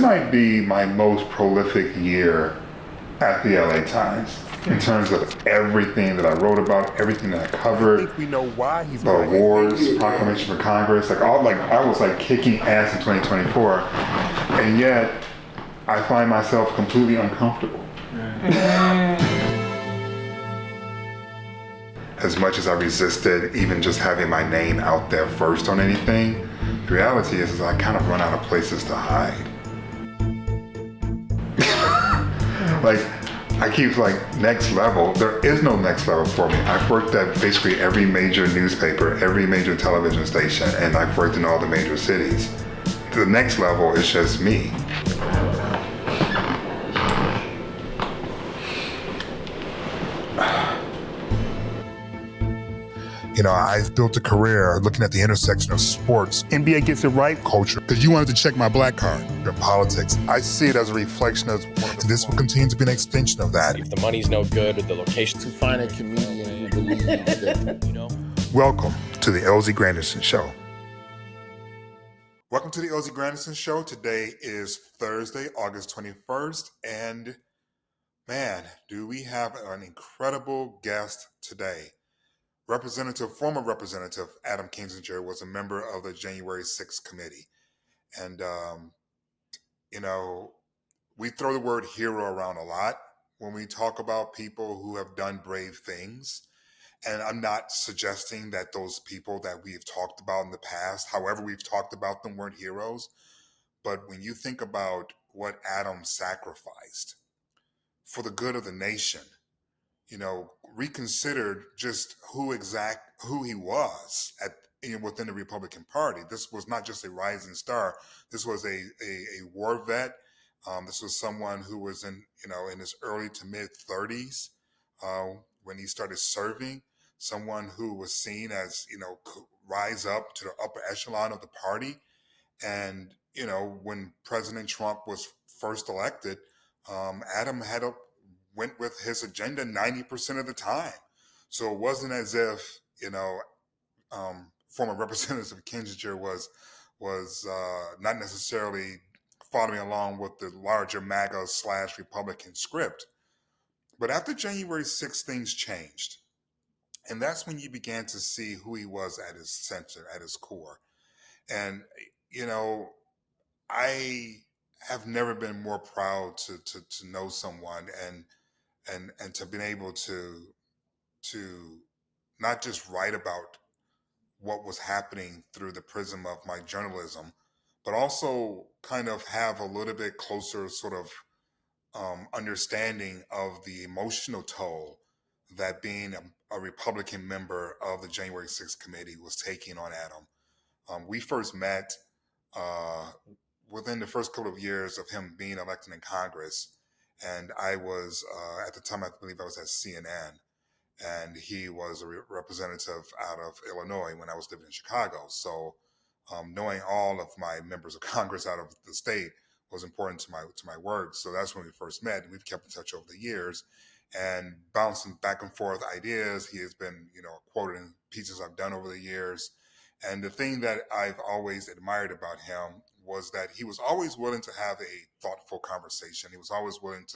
might be my most prolific year at the LA Times in terms of everything that I wrote about, everything that I covered. I think we know why he's the awards, proclamation for Congress, I was kicking ass in 2024, and yet I find myself completely uncomfortable. As much as I resisted even just having my name out there first on anything, the reality is I kind of run out of places to hide. I keep next level. There is no next level for me. I've worked at basically every major newspaper, every major television station, and I've worked in all the major cities. The next level is just me. I've built a career looking at the intersection of sports, NBA gets it right, culture, because you wanted to check my black card, and politics. I see it as a reflection of this will continue to be an extension of that. If the money's no good or the location. To find a comedian who believes that. Welcome to the LZ Granderson Show. Welcome to the LZ Granderson Show. Today is Thursday, August 21st, and man, do we have an incredible guest today. Former Representative Adam Kinzinger was a member of the January 6th committee. And, we throw the word hero around a lot when we talk about people who have done brave things. And I'm not suggesting that those people that we've talked about in the past, however we've talked about them, weren't heroes. But when you think about what Adam sacrificed for the good of the nation, reconsidered just who he was within the Republican Party. This was not just a rising star. This was a war vet. This was someone who was in his early to mid 30s when he started serving. Someone who was seen as could rise up to the upper echelon of the party. And when President Trump was first elected, Adam went with his agenda 90% of the time. So it wasn't as if, former Representative Kinzinger was not necessarily following along with the larger MAGA/Republican script. But after January 6th, things changed. And that's when you began to see who he was at his center, at his core. And, I have never been more proud to know someone and to be able to not just write about what was happening through the prism of my journalism, but also kind of have a little bit closer sort of understanding of the emotional toll that being a Republican member of the January 6th committee was taking on Adam. We first met within the first couple of years of him being elected in Congress. And I was, at the time, I believe I was at CNN, and he was a representative out of Illinois when I was living in Chicago. So knowing all of my members of Congress out of the state was important to my work. So that's when we first met, and we've kept in touch over the years and bouncing back and forth ideas. He has been, quoted in pieces I've done over the years. And the thing that I've always admired about him was that he was always willing to have a thoughtful conversation. He was always willing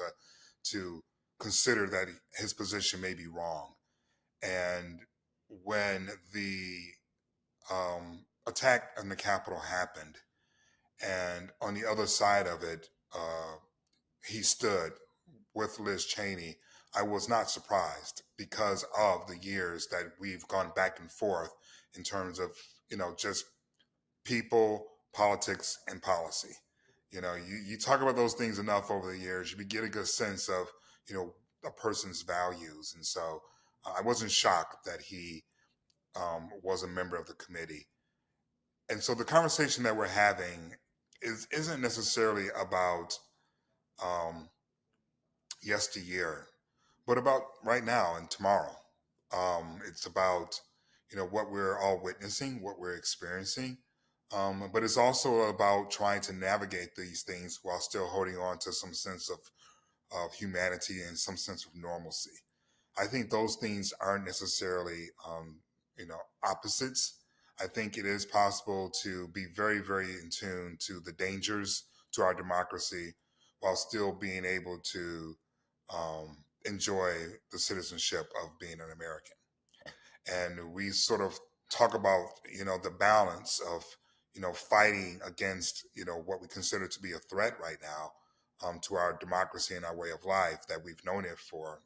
to consider that his position may be wrong. And when the attack on the Capitol happened, and on the other side of it, he stood with Liz Cheney, I was not surprised because of the years that we've gone back and forth in terms of, just people, politics, and policy. You talk about those things enough over the years, you get a good sense of, a person's values. And so I wasn't shocked that he was a member of the committee. And so the conversation that we're having isn't necessarily about yesteryear, but about right now and tomorrow. It's about, what we're all witnessing, what we're experiencing. But it's also about trying to navigate these things while still holding on to some sense of humanity and some sense of normalcy. I think those things aren't necessarily, opposites. I think it is possible to be very, very in tune to the dangers to our democracy while still being able to enjoy the citizenship of being an American. And we sort of talk about, the balance of, fighting against, what we consider to be a threat right now to our democracy and our way of life that we've known it for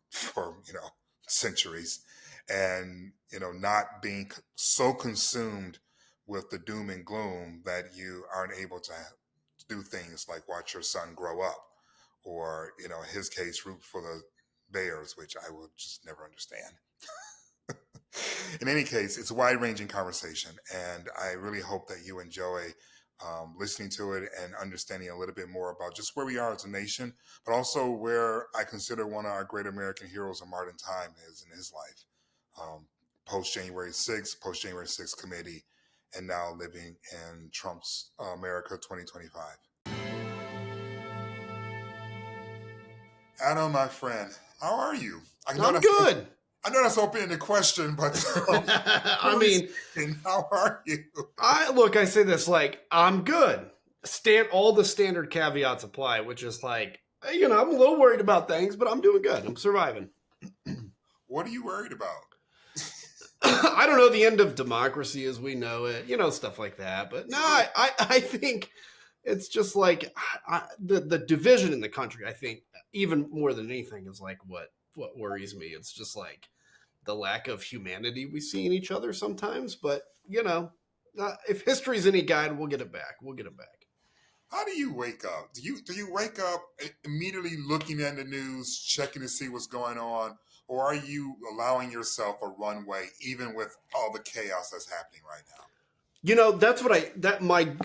centuries, and, not being so consumed with the doom and gloom that you aren't able to do things like watch your son grow up, or, in his case, root for the Bears, which I will just never understand. In any case, it's a wide-ranging conversation, and I really hope that you enjoy listening to it and understanding a little bit more about just where we are as a nation, but also where I consider one of our great American heroes of modern time is in his life. Post-January 6th, post-January 6th committee, and now living in Trump's America 2025. Adam, my friend, how are you? I'm good. I know that's open-ended question, but I mean, how are you? I say this like, I'm good. All the standard caveats apply, which is like, I'm a little worried about things, but I'm doing good. I'm surviving. What are you worried about? I don't know, the end of democracy as we know it, stuff like that. But no, I think it's just like the division in the country, I think, even more than anything, is like what worries me. It's just like the lack of humanity we see in each other sometimes. But, if history's any guide, we'll get it back. How do you wake up? Do you wake up immediately looking at the news, checking to see what's going on? Or are you allowing yourself a runway even with all the chaos that's happening right now? That's what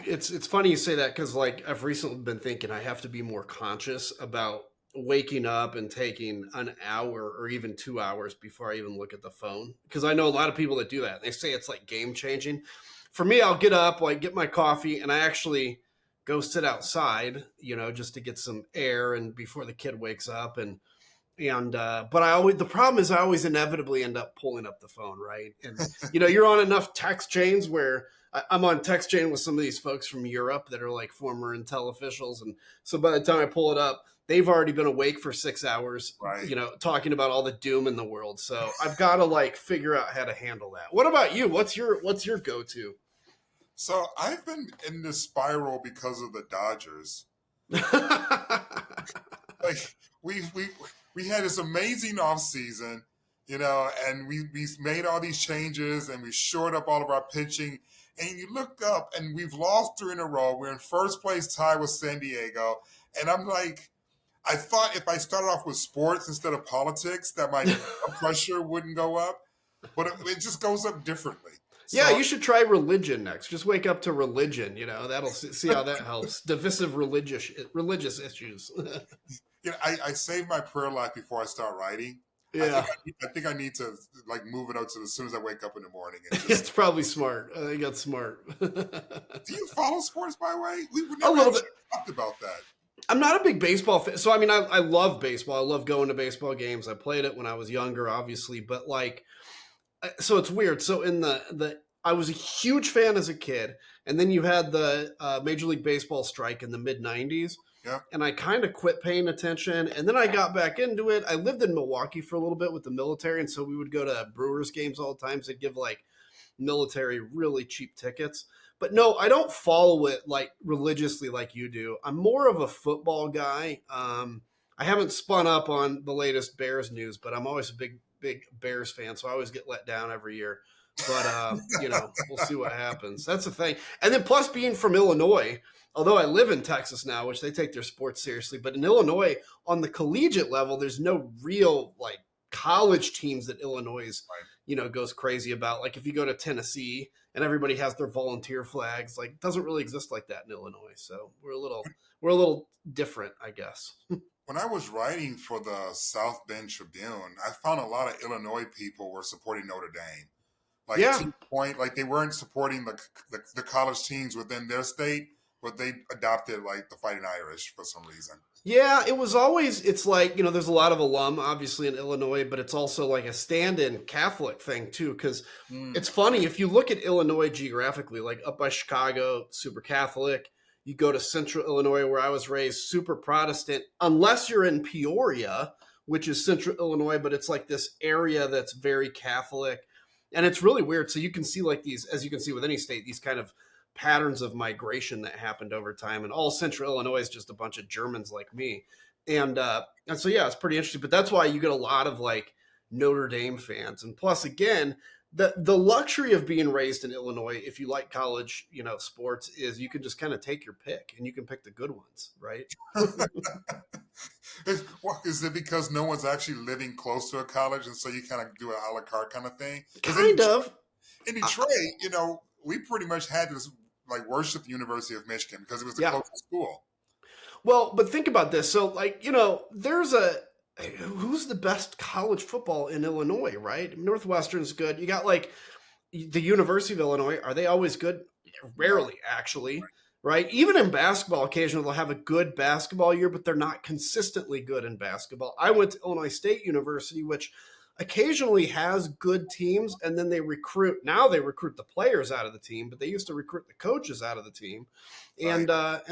it's funny you say that, because like I've recently been thinking I have to be more conscious about waking up and taking an hour or even 2 hours before I even look at the phone. Because I know a lot of people that do that. They say it's like game changing. For me, I'll get up, like get my coffee, and I actually go sit outside, just to get some air and before the kid wakes up. But the problem is I always inevitably end up pulling up the phone, right? And, you're on enough text chains where I'm on text chain with some of these folks from Europe that are like former Intel officials. And so by the time I pull it up, they've already been awake for 6 hours, right, talking about all the doom in the world. So I've got to like figure out how to handle that. What about you? What's your go-to? So I've been in this spiral because of the Dodgers. Like we had this amazing offseason, and we made all these changes and we shored up all of our pitching. And you look up and we've lost 3 in a row. We're in first place, tied with San Diego. And I'm like, I thought if I started off with sports instead of politics, that my pressure wouldn't go up. But it just goes up differently. Yeah, you should try religion next. Just wake up to religion. That'll see how that helps. Divisive religious issues. I save my prayer life before I start writing. Yeah, I think I need to like move it out to as soon as I wake up in the morning. And it's probably smart. I think that's smart. Do you follow sports, by the way? We a little bit talked about that. I'm not a big baseball fan. So, I love baseball. I love going to baseball games. I played it when I was younger, obviously. But like, so it's weird. So in I was a huge fan as a kid. And then you had the Major League Baseball strike in the mid-90s. Yeah. And I kind of quit paying attention. And then I got back into it. I lived in Milwaukee for a little bit with the military. And so we would go to Brewers games all the time. So they'd give like military really cheap tickets. But no, I don't follow it like religiously like you do. I'm more of a football guy. I haven't spun up on the latest Bears news, but I'm always a big Bears fan. So I always get let down every year. But, we'll see what happens. That's the thing. And then plus being from Illinois, although I live in Texas now, which they take their sports seriously, but in Illinois, on the collegiate level, there's no real like college teams that Illinois, goes crazy about. Like if you go to Tennessee and everybody has their volunteer flags, like it doesn't really exist like that in Illinois. So we're a little different, I guess. When I was writing for the South Bend Tribune, I found a lot of Illinois people were supporting Notre Dame. Like to the point, like they weren't supporting the college teams within their state, but they adopted like the Fighting Irish for some reason. Yeah, it's like, there's a lot of alum obviously in Illinois, but it's also like a stand-in Catholic thing too. Cause it's funny, if you look at Illinois geographically, like up by Chicago, super Catholic, You go to Central Illinois, where I was raised, super Protestant, unless you're in Peoria, which is Central Illinois, but it's like this area that's very Catholic. And it's really weird. So you can see like these, as you can see with any state, these kind of patterns of migration that happened over time. And all Central Illinois is just a bunch of Germans like me. And so, yeah, it's pretty interesting. But that's why you get a lot of like Notre Dame fans. And plus, again, the luxury of being raised in Illinois, if you like college, sports, is you can just kind of take your pick and you can pick the good ones, right? Is it because no one's actually living close to a college, and so you kind of do an a la carte kind of thing? Kind of. In Detroit, we pretty much had this like worship the University of Michigan because it was the closest school. Well, but think about this. So, like, there's who's the best college football in Illinois, right? Northwestern's good. You got like the University of Illinois. Are they always good? Rarely, actually, right? Even in basketball, occasionally they'll have a good basketball year, but they're not consistently good in basketball. I went to Illinois State University, which occasionally has good teams, and then they recruit. Now they recruit the players out of the team, but they used to recruit the coaches out of the team, and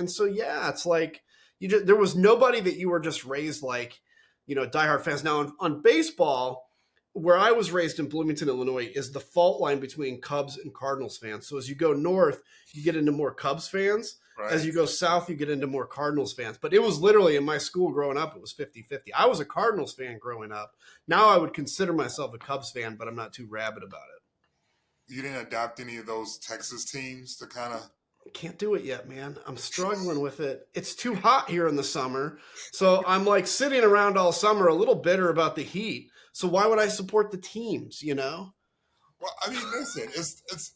so it's like there was nobody that you were just raised like. Diehard fans. Now on baseball, where I was raised in Bloomington, Illinois, is the fault line between Cubs and Cardinals fans. So as you go north, you get into more Cubs fans. Right. As you go south, you get into more Cardinals fans. But it was literally in my school growing up, it was 50-50. I was a Cardinals fan growing up. Now I would consider myself a Cubs fan, but I'm not too rabid about it. You didn't adopt any of those Texas teams to kind of... Can't do it yet, man. I'm struggling with it. It's too hot here in the summer. So I'm like sitting around all summer a little bitter about the heat. So why would I support the teams, Well, I mean, listen, it's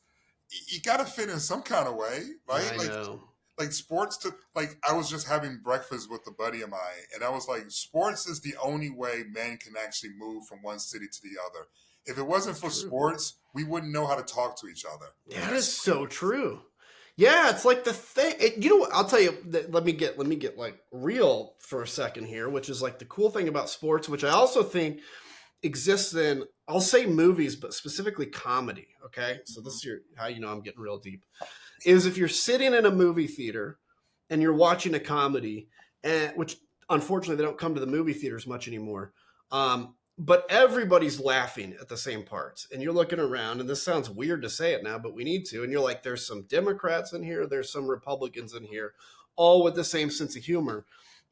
you got to fit in some kind of way, right? I know. Like sports I was just having breakfast with a buddy of mine, and I was like, sports is the only way men can actually move from one city to the other. If it wasn't for sports, we wouldn't know how to talk to each other. That is so true. Yeah, it's like the thing. What? I'll tell you. Let me get like real for a second here, which is like the cool thing about sports, which I also think exists in, I'll say movies, but specifically comedy. Okay, so this is how I'm getting real deep. Is if you're sitting in a movie theater and you're watching a comedy, and which unfortunately they don't come to the movie theaters much anymore. But everybody's laughing at the same parts. And you're looking around, and this sounds weird to say it now, but we need to. And you're like, there's some Democrats in here, there's some Republicans in here, all with the same sense of humor.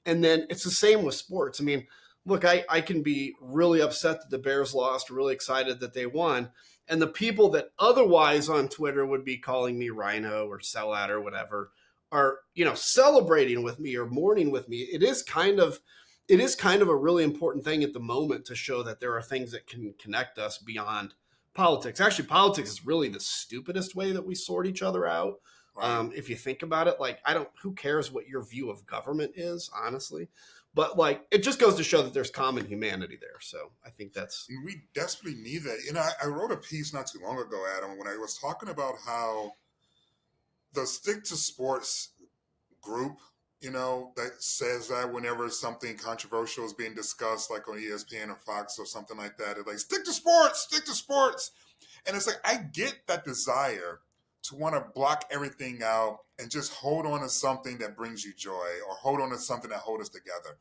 And then it's the same with sports. I mean, look, I can be really upset that the Bears lost, really excited that they won. And the people that otherwise on Twitter would be calling me rhino or sellout or whatever are, celebrating with me or mourning with me. It is kind of a really important thing at the moment to show that there are things that can connect us beyond politics. Actually, politics is really the stupidest way that we sort each other out. Right. If you think about it, like, who cares what your view of government is, honestly? But like, it just goes to show that there's common humanity there. So I think we desperately need that. I wrote a piece not too long ago, Adam, when I was talking about how the Stick to Sports group, that says that whenever something controversial is being discussed, like on ESPN or Fox or something like that, it's like, stick to sports. And it's like, I get that desire to want to block everything out and just hold on to something that brings you joy or hold on to something that holds us together.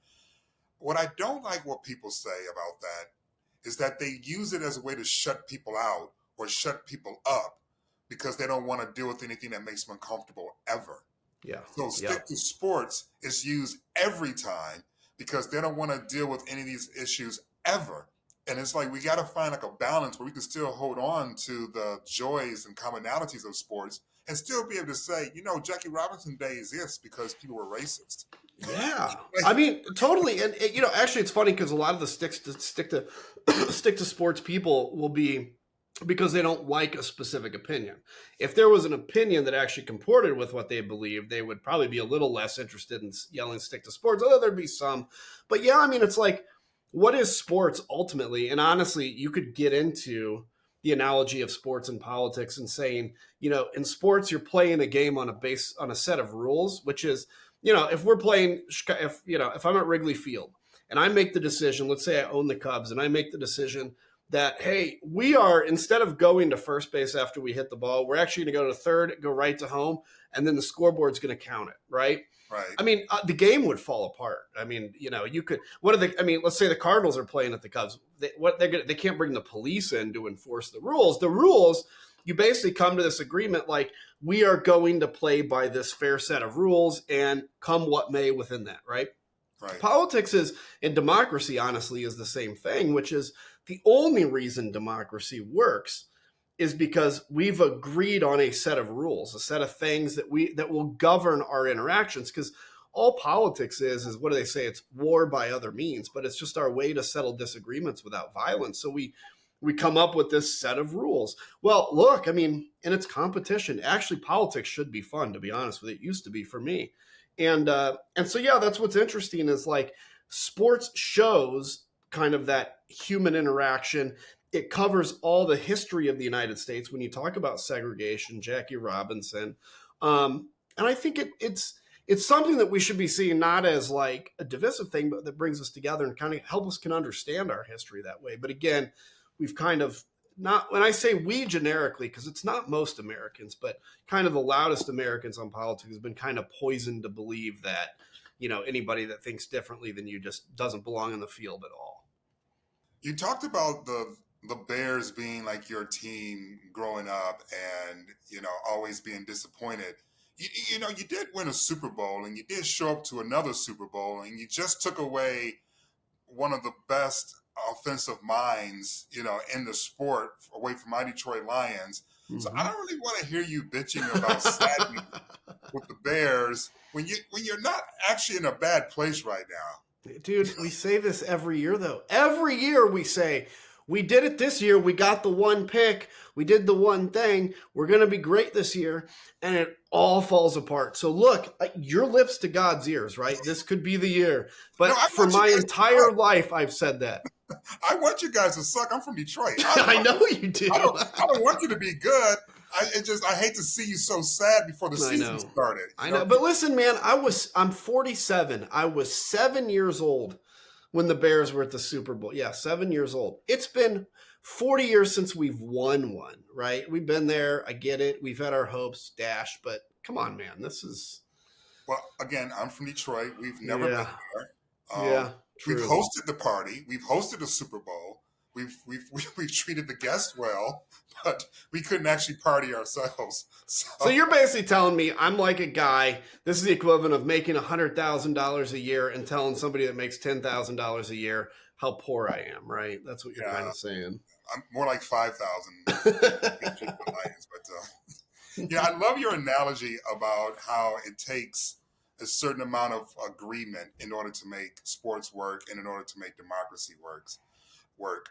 What I don't like what people say about that is that they use it as a way to shut people out or shut people up because they don't want to deal with anything that makes them uncomfortable ever. Yeah. So stick to sports is used every time because they don't want to deal with any of these issues ever. And it's like we got to find like a balance where we can still hold on to the joys and commonalities of sports and still be able to say, Jackie Robinson Day exists because people were racist. Yeah. I mean, totally. And actually it's funny because a lot of the stick to sports people will be because they don't like a specific opinion. If there was an opinion that actually comported with what they believe, they would probably be a little less interested in yelling stick to sports, although there'd be some. But yeah, I mean, it's like, what is sports ultimately? And honestly, you could get into the analogy of sports and politics and saying, in sports, you're playing a game on a set of rules, which is, if we're playing, if I'm at Wrigley Field and I make the decision, let's say I own the Cubs and I make the decision that, hey, we are, instead of going to first base after we hit the ball, we're actually going to go to third, go right to home, and then the scoreboard's going to count it, right? Right. I mean, the game would fall apart. I mean, you could. Let's say the Cardinals are playing at the Cubs. They can't bring the police in to enforce the rules. The rules, you basically come to this agreement like we are going to play by this fair set of rules, and come what may within that, right? Right. Politics and democracy, honestly, is the same thing, which is the only reason democracy works is because we've agreed on a set of rules, a set of things that will govern our interactions. Because all politics is what do they say? It's war by other means, but it's just our way to settle disagreements without violence. So we come up with this set of rules. Well, look, I mean, and it's competition. Actually, politics should be fun, to be honest with you. It used to be for me. And so, yeah, that's what's interesting is like sports shows kind of that human interaction. It covers all the history of the United States when you talk about segregation, Jackie Robinson. And I think it's something that we should be seeing not as like a divisive thing, but that brings us together and kind of help us can understand our history that way. But again, we've kind of not, when I say we generically, because it's not most Americans, but kind of the loudest Americans on politics has been kind of poisoned to believe that, anybody that thinks differently than you just doesn't belong in the field at all. You talked about the Bears being like your team growing up and, always being disappointed. You did win a Super Bowl and you did show up to another Super Bowl and you just took away one of the best offensive minds, in the sport away from my Detroit Lions. Mm-hmm. So I don't really want to hear you bitching about sadness with the Bears when you're not actually in a bad place right now. Dude, we say this every year, though. Every year we say, we did it this year. We got the one pick. We did the one thing. We're going to be great this year. And it all falls apart. So look, your lips to God's ears, right? This could be the year. But for my entire life, I've said that. I want you guys to suck. I'm from Detroit. I know you do. I don't want you to be good. I hate to see you so sad before the season started. I know. But listen, man, I'm 47. I was 7 years old when the Bears were at the Super Bowl. Yeah, 7 years old. It's been 40 years since we've won one, right? We've been there. I get it. We've had our hopes dashed, but come on, man. This is... Well, again, I'm from Detroit. We've never been there. Yeah, true. We've hosted the party. We've hosted a Super Bowl. We've treated the guests well, but we couldn't actually party ourselves. So you're basically telling me I'm like a guy, this is the equivalent of making $100,000 a year and telling somebody that makes $10,000 a year how poor I am, right? That's what you're kind of saying. I'm more like 5,000. But I love your analogy about how it takes a certain amount of agreement in order to make sports work and in order to make democracy work.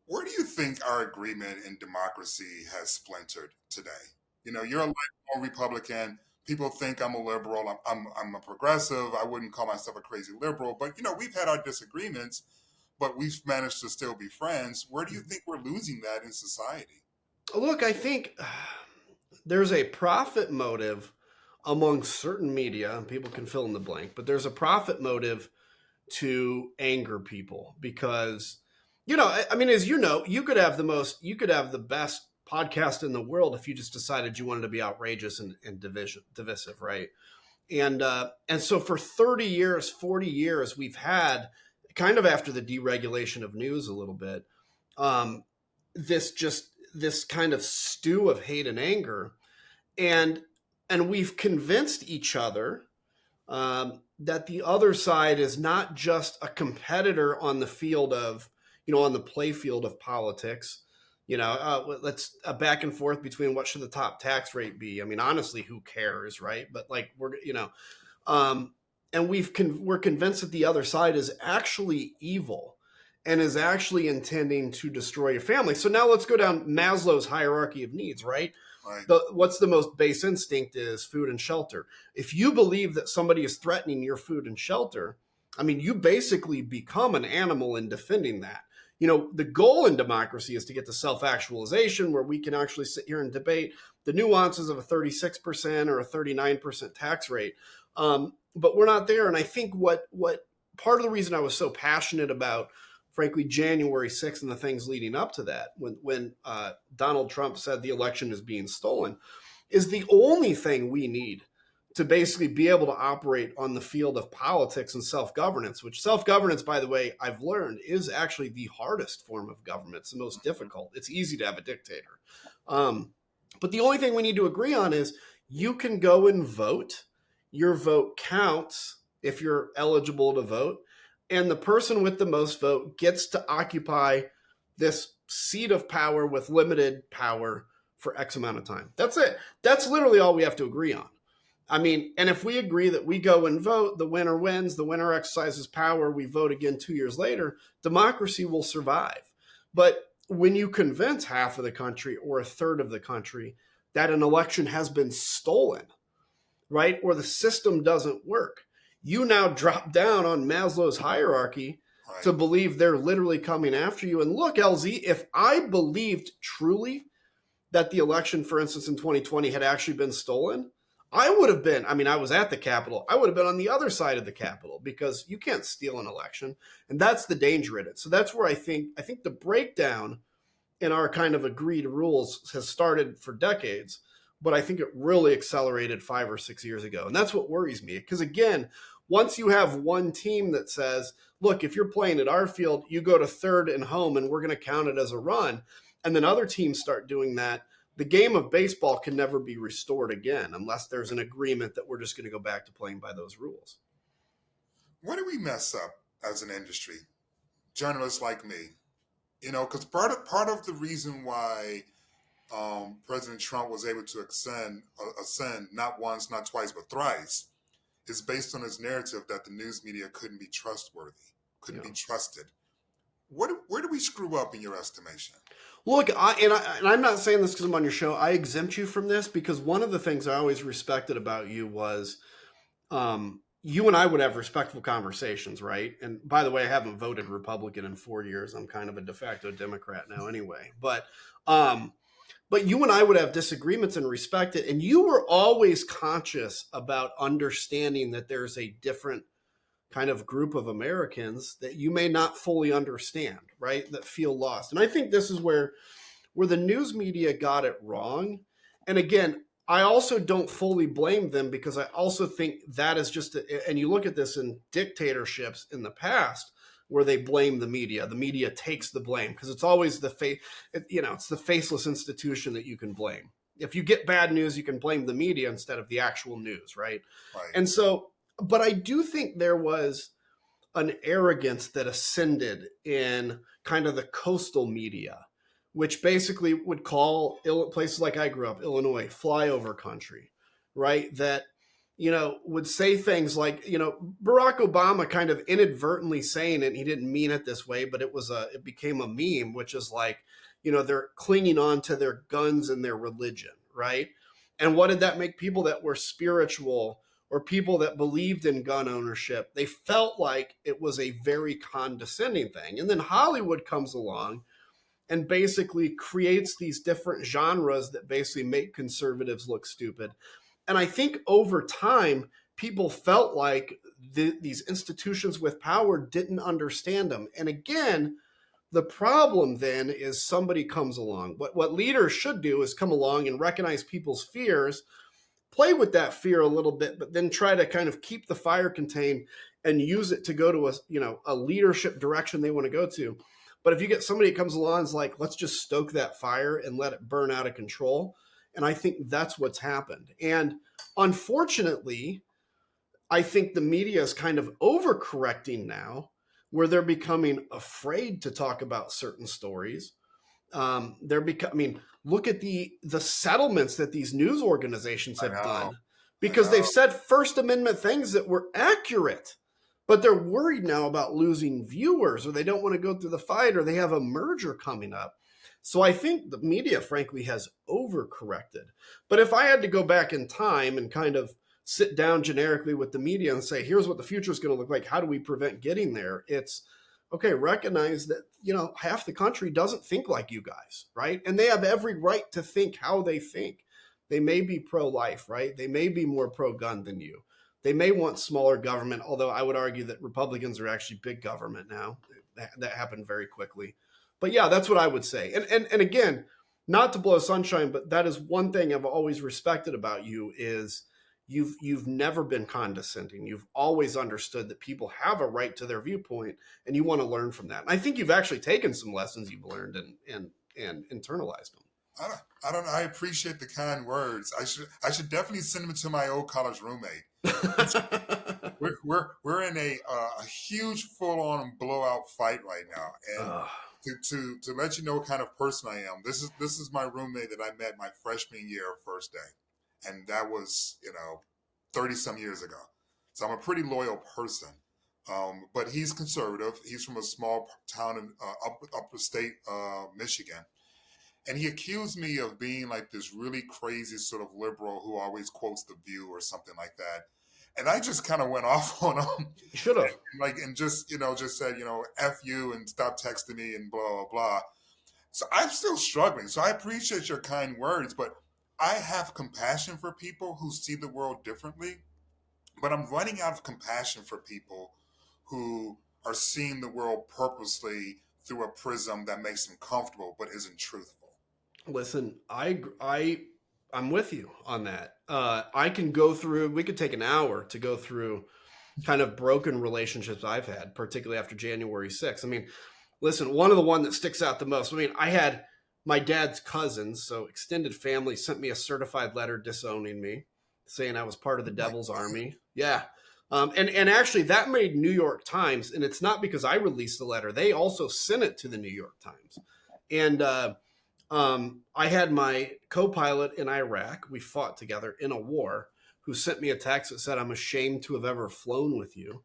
Where do you think our agreement in democracy has splintered today? You're a lifelong Republican. People think I'm a liberal. I'm a progressive. I wouldn't call myself a crazy liberal. But, we've had our disagreements, but we've managed to still be friends. Where do you think we're losing that in society? Look, I think there's a profit motive among certain media, and people can fill in the blank, but there's a profit motive to anger people because... I mean, as you know, you could have the best podcast in the world if you just decided you wanted to be outrageous and divisive, right? And so for 30 years, 40 years, we've had kind of after the deregulation of news a little bit, this kind of stew of hate and anger, and we've convinced each other that the other side is not just a competitor on the field of on the play field of politics, let's back and forth between what should the top tax rate be. I mean, honestly, who cares, right? But like and we're convinced that the other side is actually evil and is actually intending to destroy your family. So now let's go down Maslow's hierarchy of needs, right? Right. What's the most base instinct is food and shelter. If you believe that somebody is threatening your food and shelter, I mean, you basically become an animal in defending that. The goal in democracy is to get to self-actualization where we can actually sit here and debate the nuances of a 36% or a 39% tax rate. But we're not there. And I think what part of the reason I was so passionate about, frankly, January 6th and the things leading up to that, when Donald Trump said the election is being stolen, is the only thing we need to basically be able to operate on the field of politics and self-governance, which self-governance, by the way, I've learned is actually the hardest form of government. It's the most difficult. It's easy to have a dictator. But the only thing we need to agree on is you can go and vote. Your vote counts if you're eligible to vote. And the person with the most vote gets to occupy this seat of power with limited power for X amount of time. That's it. That's literally all we have to agree on. I mean, and if we agree that we go and vote, the winner wins, the winner exercises power, we vote again 2 years later, democracy will survive. But when you convince half of the country or a third of the country that an election has been stolen, right, or the system doesn't work, you now drop down on Maslow's hierarchy to believe they're literally coming after you. And look, LZ, if I believed truly that the election, for instance, in 2020 had actually been stolen, I would have been, I mean, I was at the Capitol. I would have been on the other side of the Capitol because you can't steal an election. And that's the danger in it. So that's where I think the breakdown in our kind of agreed rules has started for decades, but I think it really accelerated 5 or 6 years ago. And that's what worries me. Because again, once you have one team that says, look, if you're playing at our field, you go to third and home and we're going to count it as a run. And then other teams start doing that. The game of baseball can never be restored again unless there's an agreement that we're just going to go back to playing by those rules. What do we mess up as an industry? Journalists like me, because part of the reason why President Trump was able to ascend not once, not twice, but thrice, is based on his narrative that the news media couldn't be trustworthy, couldn't be trusted. Where do we screw up in your estimation? Look, I'm not saying this because I'm on your show. I exempt you from this because one of the things I always respected about you was you and I would have respectful conversations, right? And by the way, I haven't voted Republican in 4 years. I'm kind of a de facto Democrat now anyway. But you and I would have disagreements and respect it. And you were always conscious about understanding that there's a different kind of group of Americans that you may not fully understand, right? That feel lost. And I think this is where the news media got it wrong. And again, I also don't fully blame them because I also think that is just, and you look at this in dictatorships in the past where they blame the media takes the blame because it's always it's the faceless institution that you can blame. If you get bad news, you can blame the media instead of the actual news, right? And so, but I do think there was an arrogance that ascended in kind of the coastal media, which basically would call places like I grew up, Illinois, flyover country, right? That, would say things like, Barack Obama kind of inadvertently saying it, and he didn't mean it this way, but it became a meme, which is like, they're clinging on to their guns and their religion, right? And what did that make people that were spiritual or people that believed in gun ownership? They felt like it was a very condescending thing. And then Hollywood comes along and basically creates these different genres that basically make conservatives look stupid. And I think over time, people felt like these institutions with power didn't understand them. And again, the problem then is somebody comes along. What leaders should do is come along and recognize people's fears, play with that fear a little bit, but then try to kind of keep the fire contained and use it to go to a leadership direction they want to go to. But if you get somebody that comes along and is like, let's just stoke that fire and let it burn out of control. And I think that's what's happened. And unfortunately, I think the media is kind of overcorrecting now where they're becoming afraid to talk about certain stories. Look at the settlements that these news organizations have done because they've said First Amendment things that were accurate, but they're worried now about losing viewers or they don't want to go through the fight or they have a merger coming up. So I think the media, frankly, has overcorrected. But if I had to go back in time and kind of sit down generically with the media and say, here's what the future is going to look like, how do we prevent getting there? It's, okay, recognize that, half the country doesn't think like you guys, right? And they have every right to think how they think. They may be pro-life, right? They may be more pro-gun than you. They may want smaller government, although I would argue that Republicans are actually big government now. That happened very quickly. But yeah, that's what I would say. And again, not to blow sunshine, but that is one thing I've always respected about you is you've never been condescending. You've always understood that people have a right to their viewpoint, and you want to learn from that. And I think you've actually taken some lessons you've learned and internalized them. I don't. I appreciate the kind words. I should definitely send them to my old college roommate. We're in a huge full on blowout fight right now, and to let you know what kind of person I am. This is my roommate that I met my freshman year, first day, and that was 30 some years ago. So I'm a pretty loyal person. But he's conservative. He's from a small town in upstate Michigan. And he accused me of being like this really crazy sort of liberal who always quotes The View or something like that. And I just kind of went off on him. You should have. And just said, F you and stop texting me and blah, blah, blah. So I'm still struggling. So I appreciate your kind words, but I have compassion for people who see the world differently. But I'm running out of compassion for people who are seeing the world purposely through a prism that makes them comfortable but isn't truthful. Listen, I'm with you on that. I can go through, we could take an hour to go through kind of broken relationships I've had, particularly after January 6th. I mean, listen, one of the one that sticks out the most, I mean, I had my dad's cousins, so extended family, sent me a certified letter disowning me, saying I was part of the devil's army. Yeah. And actually that made New York Times, and it's not because I released the letter. They also sent it to the New York Times. And I had my co-pilot in Iraq. We fought together in a war, who sent me a text that said, I'm ashamed to have ever flown with you.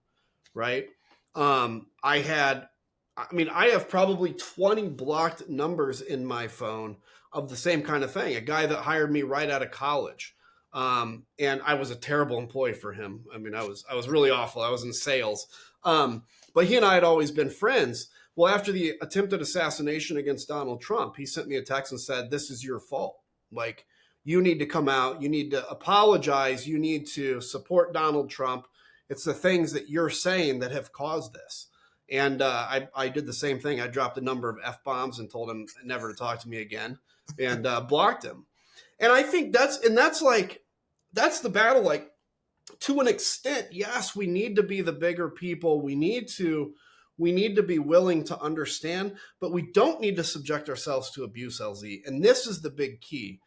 Right. I have probably 20 blocked numbers in my phone of the same kind of thing. A guy that hired me right out of college. And I was a terrible employee for him. I mean, I was really awful. I was in sales. But he and I had always been friends. Well, after the attempted assassination against Donald Trump, he sent me a text and said, this is your fault. Like, you need to come out. You need to apologize. You need to support Donald Trump. It's the things that you're saying that have caused this. And I did the same thing. I dropped a number of F-bombs and told him never to talk to me again and blocked him. And I think that's the battle. Like, to an extent, yes, we need to be the bigger people. We need to be willing to understand, but we don't need to subject ourselves to abuse, LZ. And this is the big key,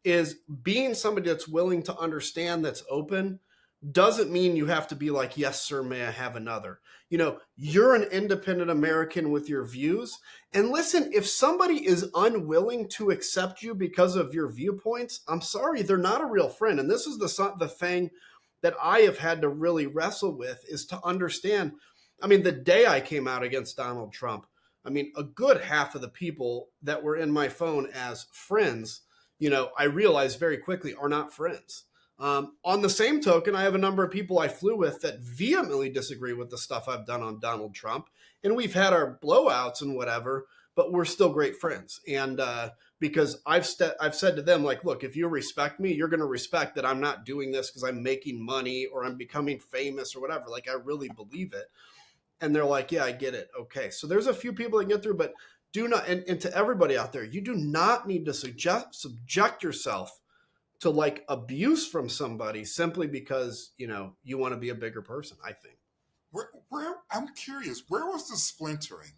is being somebody that's willing to understand, that's open, doesn't mean you have to be like, yes, sir, may I have another? You're an independent American with your views. And listen, if somebody is unwilling to accept you because of your viewpoints, I'm sorry, they're not a real friend. And this is the thing that I have had to really wrestle with, is to understand. I mean, the day I came out against Donald Trump, I mean, a good half of the people that were in my phone as friends, I realized very quickly are not friends. On the same token, I have a number of people I flew with that vehemently disagree with the stuff I've done on Donald Trump. And we've had our blowouts and whatever, but we're still great friends. And because I've said to them, like, look, if you respect me, you're going to respect that I'm not doing this because I'm making money or I'm becoming famous or whatever. Like, I really believe it. And they're like, yeah, I get it. Okay. So there's a few people that get through, but do not, and to everybody out there, you do not need to subject yourself to like abuse from somebody simply because, you want to be a bigger person, I think. Where I'm curious, where was the splintering?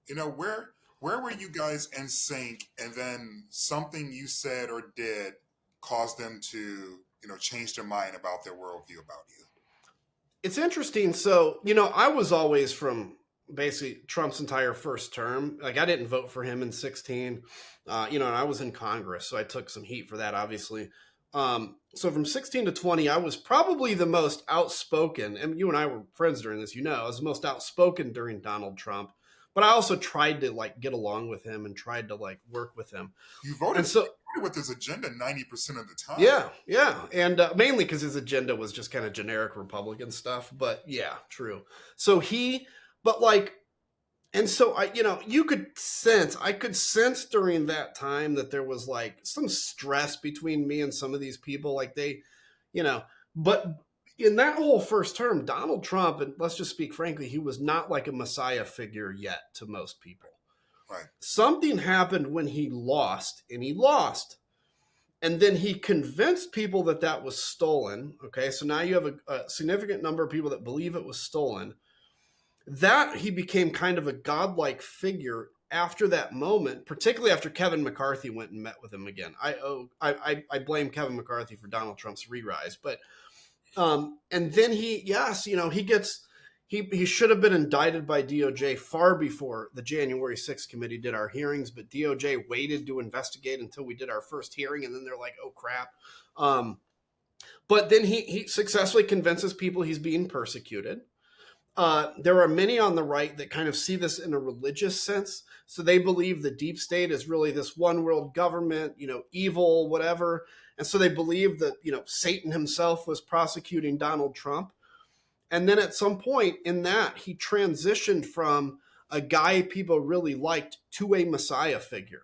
Where were you guys in sync, and then something you said or did caused them to, change their mind about their worldview about you? It's interesting. So, I was always from basically Trump's entire first term. Like, I didn't vote for him in 2016, and I was in Congress, so I took some heat for that, obviously. So from 2016 to 2020, I was probably the most outspoken, and you and I were friends during this, I was the most outspoken during Donald Trump, but I also tried to like get along with him and tried to like work with him. You voted with his agenda 90% of the time. Yeah. And mainly because his agenda was just kind of generic Republican stuff. But yeah, true. So and so I could sense during that time that there was like some stress between me and some of these people. Like but in that whole first term, Donald Trump, and let's just speak frankly, he was not like a messiah figure yet to most people. Right. Something happened when he lost, and he lost. And then he convinced people that that was stolen. Okay, so now you have a significant number of people that believe it was stolen. That he became kind of a godlike figure after that moment, particularly after Kevin McCarthy went and met with him again. I blame Kevin McCarthy for Donald Trump's re-rise, but and then he gets he should have been indicted by DOJ far before the January 6th committee did our hearings, but DOJ waited to investigate until we did our first hearing, and then they're like, oh crap. But then he successfully convinces people he's being persecuted. There are many on the right that kind of see this in a religious sense. So they believe the deep state is really this one world government, evil, whatever. And so they believe that, Satan himself was prosecuting Donald Trump. And then at some point in that, he transitioned from a guy people really liked to a Messiah figure.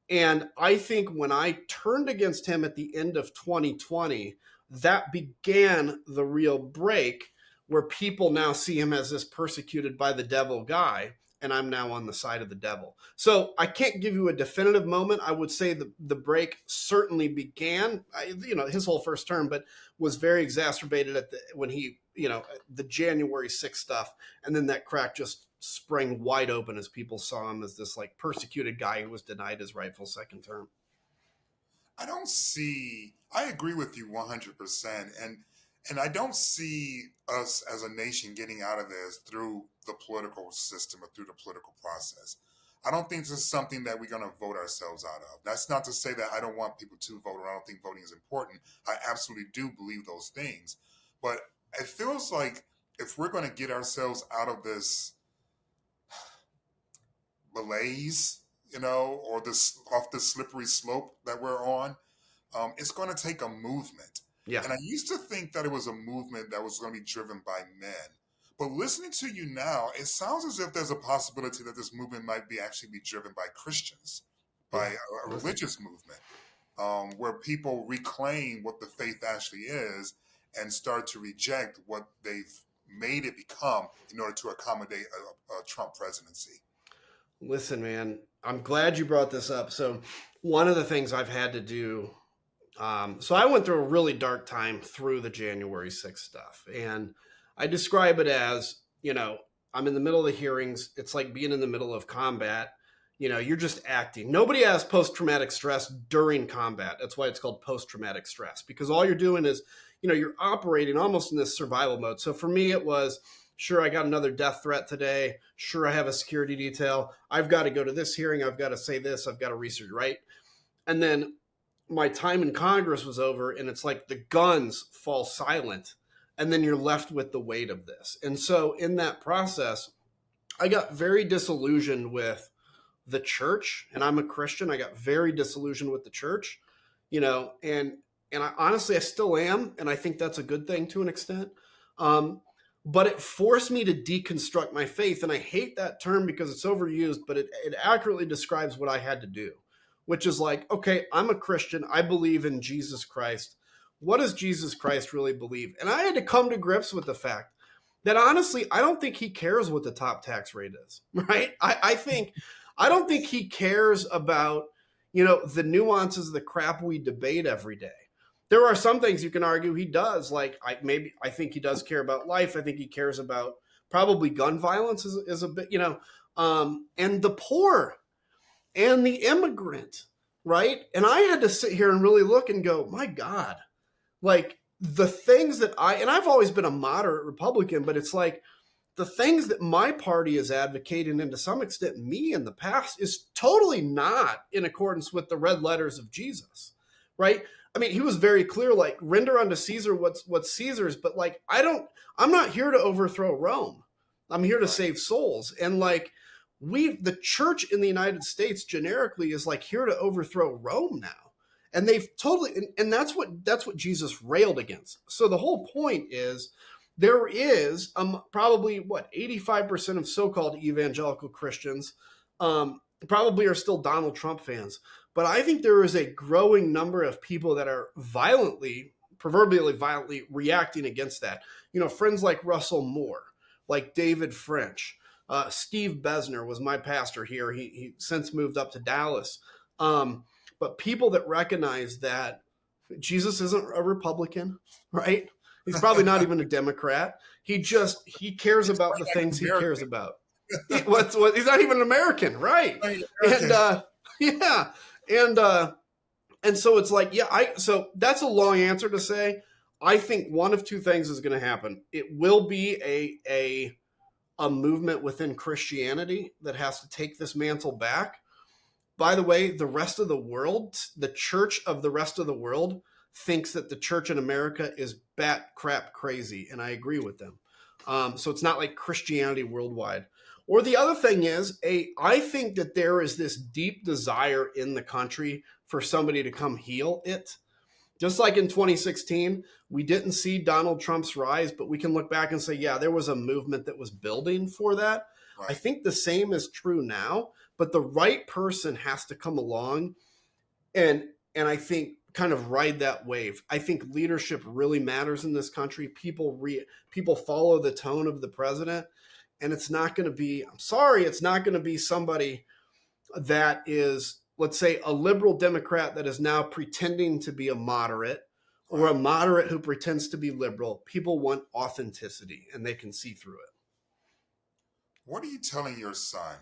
And I think when I turned against him at the end of 2020, that began the real break where people now see him as this persecuted by the devil guy, and I'm now on the side of the devil. So I can't give you a definitive moment. I would say the break certainly began, his whole first term, but was very exacerbated when he, the January 6th stuff, and then that crack just sprang wide open as people saw him as this like persecuted guy who was denied his rightful second term. I agree with you 100%. And I don't see us as a nation getting out of this through the political system or through the political process. I don't think this is something that we're going to vote ourselves out of. That's not to say that I don't want people to vote, or I don't think voting is important. I absolutely do believe those things. But it feels like if we're going to get ourselves out of this malaise, or this off the slippery slope that we're on, it's going to take a movement. Yeah. And I used to think that it was a movement that was going to be driven by men. But listening to you now, it sounds as if there's a possibility that this movement might be actually be driven by Christians, by a religious movement, where people reclaim what the faith actually is and start to reject what they've made it become in order to accommodate a Trump presidency. Listen, man, I'm glad you brought this up. So one of the things I've had to do, so I went through a really dark time through the January 6th stuff. And I describe it as, I'm in the middle of the hearings. It's like being in the middle of combat. You're just acting. Nobody has post-traumatic stress during combat. That's why it's called post-traumatic stress, because all you're doing is, you're operating almost in this survival mode. So for me, it was, sure, I got another death threat today. Sure, I have a security detail. I've got to go to this hearing. I've got to say this. I've got to research, right? And then my time in Congress was over, and it's like the guns fall silent, and then you're left with the weight of this. And so in that process, I got very disillusioned with the church, and I'm a Christian. I got very disillusioned with the church, and I honestly, I still am, and I think that's a good thing to an extent. But it forced me to deconstruct my faith. And I hate that term because it's overused, but it accurately describes what I had to do, which is like, okay, I'm a Christian. I believe in Jesus Christ. What does Jesus Christ really believe? And I had to come to grips with the fact that honestly, I don't think he cares what the top tax rate is, right? I don't think he cares about, the nuances of the crap we debate every day. There are some things you can argue he does. Like I think he does care about life. I think he cares about probably gun violence is a bit, and the poor and the immigrant, right? And I had to sit here and really look and go, my God, like the things that I've always been a moderate Republican, but it's like the things that my party is advocating, and to some extent me in the past, is totally not in accordance with the red letters of Jesus, right? I mean, he was very clear, like, render unto Caesar what's Caesar's, but like, I'm not here to overthrow Rome. I'm here to save souls. And like, the church in the United States generically is like here to overthrow Rome now. And they've totally, and that's what Jesus railed against. So the whole point is there is probably 85% of so-called evangelical Christians probably are still Donald Trump fans. But I think there is a growing number of people that are proverbially violently reacting against that. Friends like Russell Moore, like David French, Steve Besner was my pastor here. He since moved up to Dallas. But people that recognize that Jesus isn't a Republican, right? He's probably not even a Democrat. He cares about the things he cares about. He's not even an American, right? And yeah, and so it's like, so that's a long answer to say. I think one of two things is going to happen. It will be a movement within Christianity that has to take this mantle back. By the way, the rest of the world, the church of the rest of the world, thinks that the church in America is bat crap crazy, and I agree with them. So it's not like Christianity worldwide. Or the other thing is, I think that there is this deep desire in the country for somebody to come heal it. Just like in 2016, we didn't see Donald Trump's rise, but we can look back and say, yeah, there was a movement that was building for that. Right. I think the same is true now, but the right person has to come along and I think kind of ride that wave. I think leadership really matters in this country. People follow the tone of the president, and it's not going to be, I'm sorry, it's not going to be somebody that is, let's say, a liberal Democrat that is now pretending to be a moderate, or a moderate who pretends to be liberal. People want authenticity, and they can see through it. What are you telling your son?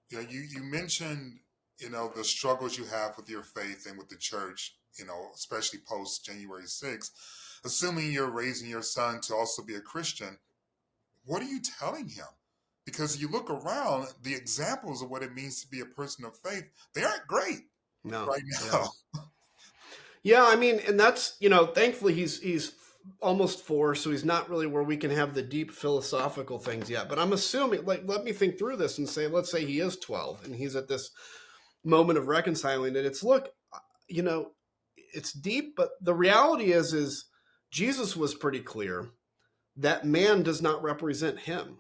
You mentioned, the struggles you have with your faith and with the church, especially post January 6th. Assuming you're raising your son to also be a Christian, what are you telling him? Because you look around, the examples of what it means to be a person of faith, they aren't great right now. Yeah, I mean, and that's, thankfully he's almost 4, so he's not really where we can have the deep philosophical things yet. But I'm assuming, let me think through this and say, let's say he is 12 and he's at this moment of reconciling it. It's, look, it's deep, but the reality is Jesus was pretty clear that man does not represent him.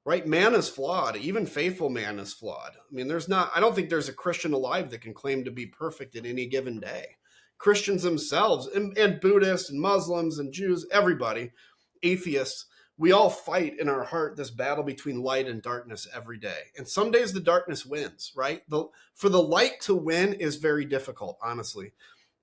Right? Man is flawed. Even faithful man is flawed. I mean, I don't think there's a Christian alive that can claim to be perfect at any given day. Christians themselves, and Buddhists and Muslims and Jews, everybody, atheists, we all fight in our heart this battle between light and darkness every day. And some days the darkness wins, right? For the light to win is very difficult, honestly.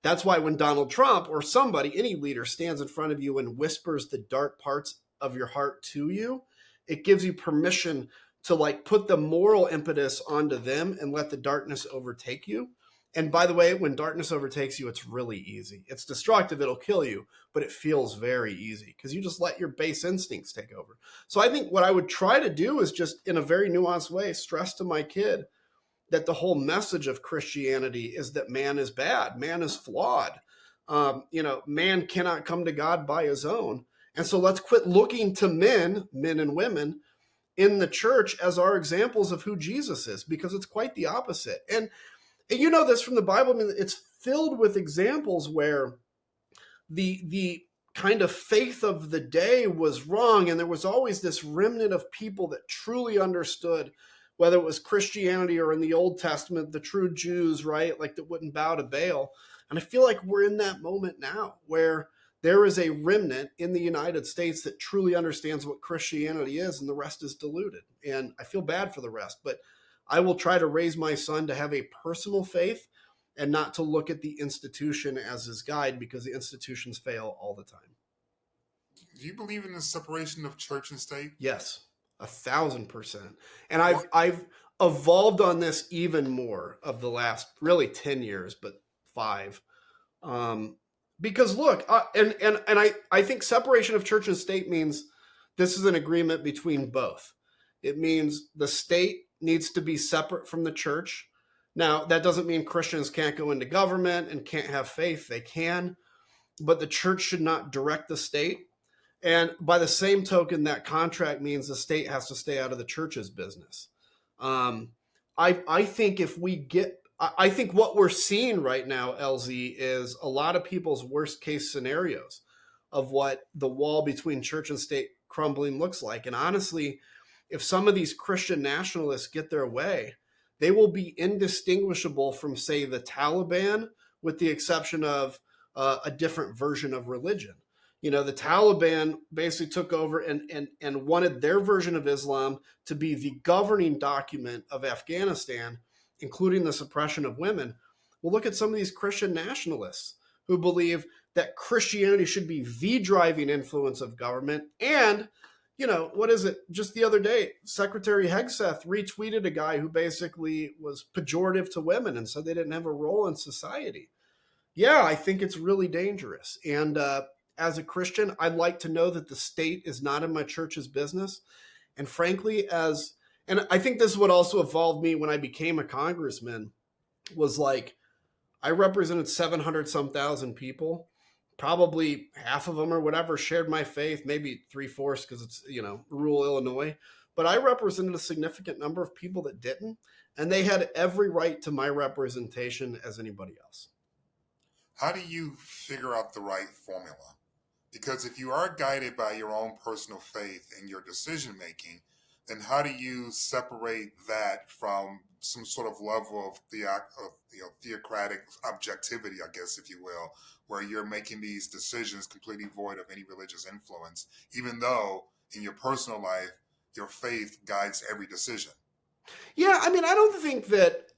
That's why when Donald Trump or somebody, any leader, stands in front of you and whispers the dark parts of your heart to you, it gives you permission to put the moral impetus onto them and let the darkness overtake you. And by the way, when darkness overtakes you, it's really easy. It's destructive. It'll kill you, but it feels very easy because you just let your base instincts take over. So I think what I would try to do is just in a very nuanced way, stress to my kid that the whole message of Christianity is that man is bad. Man is flawed. Man cannot come to God by his own. And so let's quit looking to men and women in the church as our examples of who Jesus is, because it's quite the opposite. And you know this from the Bible. I mean, it's filled with examples where the kind of faith of the day was wrong, and there was always this remnant of people that truly understood, whether it was Christianity or in the Old Testament, the true Jews, right? That wouldn't bow to Baal. And I feel like we're in that moment now where there is a remnant in the United States that truly understands what Christianity is, and the rest is diluted. And I feel bad for the rest, but I will try to raise my son to have a personal faith and not to look at the institution as his guide, because the institutions fail all the time. Do you believe in the separation of church and state? Yes, 1,000%. And I've evolved on this even more of the last really 10 years, but 5. Because look, and I think separation of church and state means this is an agreement between both. It means the state needs to be separate from the church. Now, that doesn't mean Christians can't go into government and can't have faith. They can, but the church should not direct the state. And by the same token, that contract means the state has to stay out of the church's business. I think I think what we're seeing right now, LZ, is a lot of people's worst case scenarios of what the wall between church and state crumbling looks like. And honestly, if some of these Christian nationalists get their way, they will be indistinguishable from, say, the Taliban, with the exception of a different version of religion. The Taliban basically took over and wanted their version of Islam to be the governing document of Afghanistan, including the suppression of women. Well, look at some of these Christian nationalists who believe that Christianity should be the driving influence of government. And, what is it? Just the other day, Secretary Hegseth retweeted a guy who basically was pejorative to women and said they didn't have a role in society. Yeah, I think it's really dangerous. And as a Christian, I'd like to know that the state is not in my church's business. And frankly, and I think this is what also evolved me when I became a congressman, was like, I represented 700 some thousand people. Probably half of them or whatever shared my faith, maybe 3/4 because it's, rural Illinois. But I represented a significant number of people that didn't. And they had every right to my representation as anybody else. How do you figure out the right formula? Because if you are guided by your own personal faith in your decision making, then how do you separate that from some sort of level of theocratic objectivity, I guess, if you will, where you're making these decisions completely void of any religious influence, even though in your personal life, your faith guides every decision? Yeah, I mean, I don't think that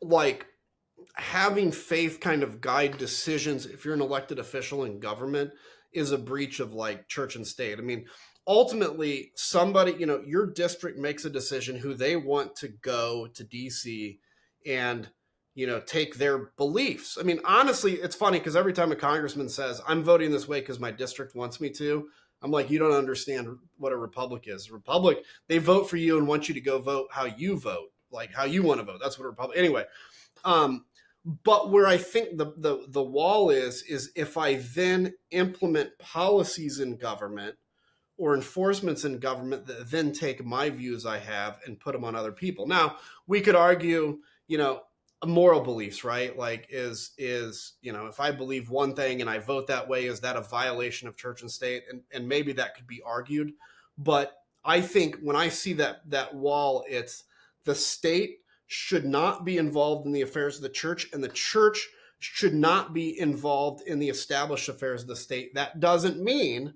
having faith kind of guide decisions, if you're an elected official in government, is a breach of church and state. I mean, ultimately, somebody, your district makes a decision who they want to go to DC and, take their beliefs. I mean, honestly, it's funny because every time a congressman says, I'm voting this way because my district wants me to, I'm like, you don't understand what a republic is. A republic, they vote for you and want you to go vote how you vote, like how you want to vote. That's what a republic. Anyway, but where I think the wall is if I then implement policies in government or enforcements in government that then take my views I have and put them on other people. Now, we could argue, moral beliefs, right? Like is if I believe one thing and I vote that way, is that a violation of church and state? And maybe that could be argued. But I think when I see that wall, it's the state should not be involved in the affairs of the church, and the church should not be involved in the established affairs of the state. That doesn't mean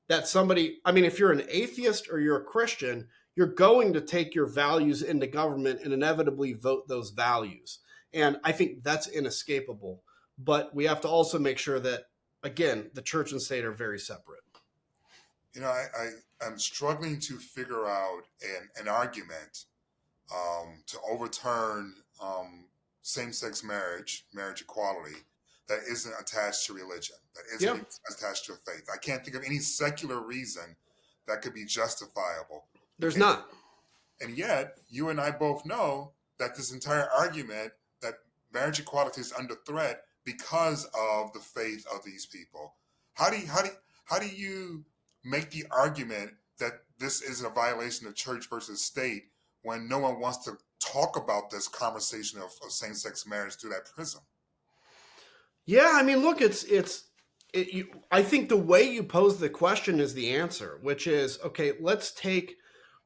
that if you're an atheist or you're a Christian, you're going to take your values into government and inevitably vote those values. And I think that's inescapable. But we have to also make sure that, again, the church and state are very separate. I'm struggling to figure out an argument to overturn same-sex marriage equality, that isn't attached to religion, that isn't attached to a faith. I can't think of any secular reason that could be justifiable. There's not. And yet, you and I both know that this entire argument that marriage equality is under threat because of the faith of these people. How do you make the argument that this is a violation of church versus state when no one wants to talk about this conversation of same-sex marriage through that prism? Yeah, I mean, look, I think the way you pose the question is the answer, which is, okay, let's take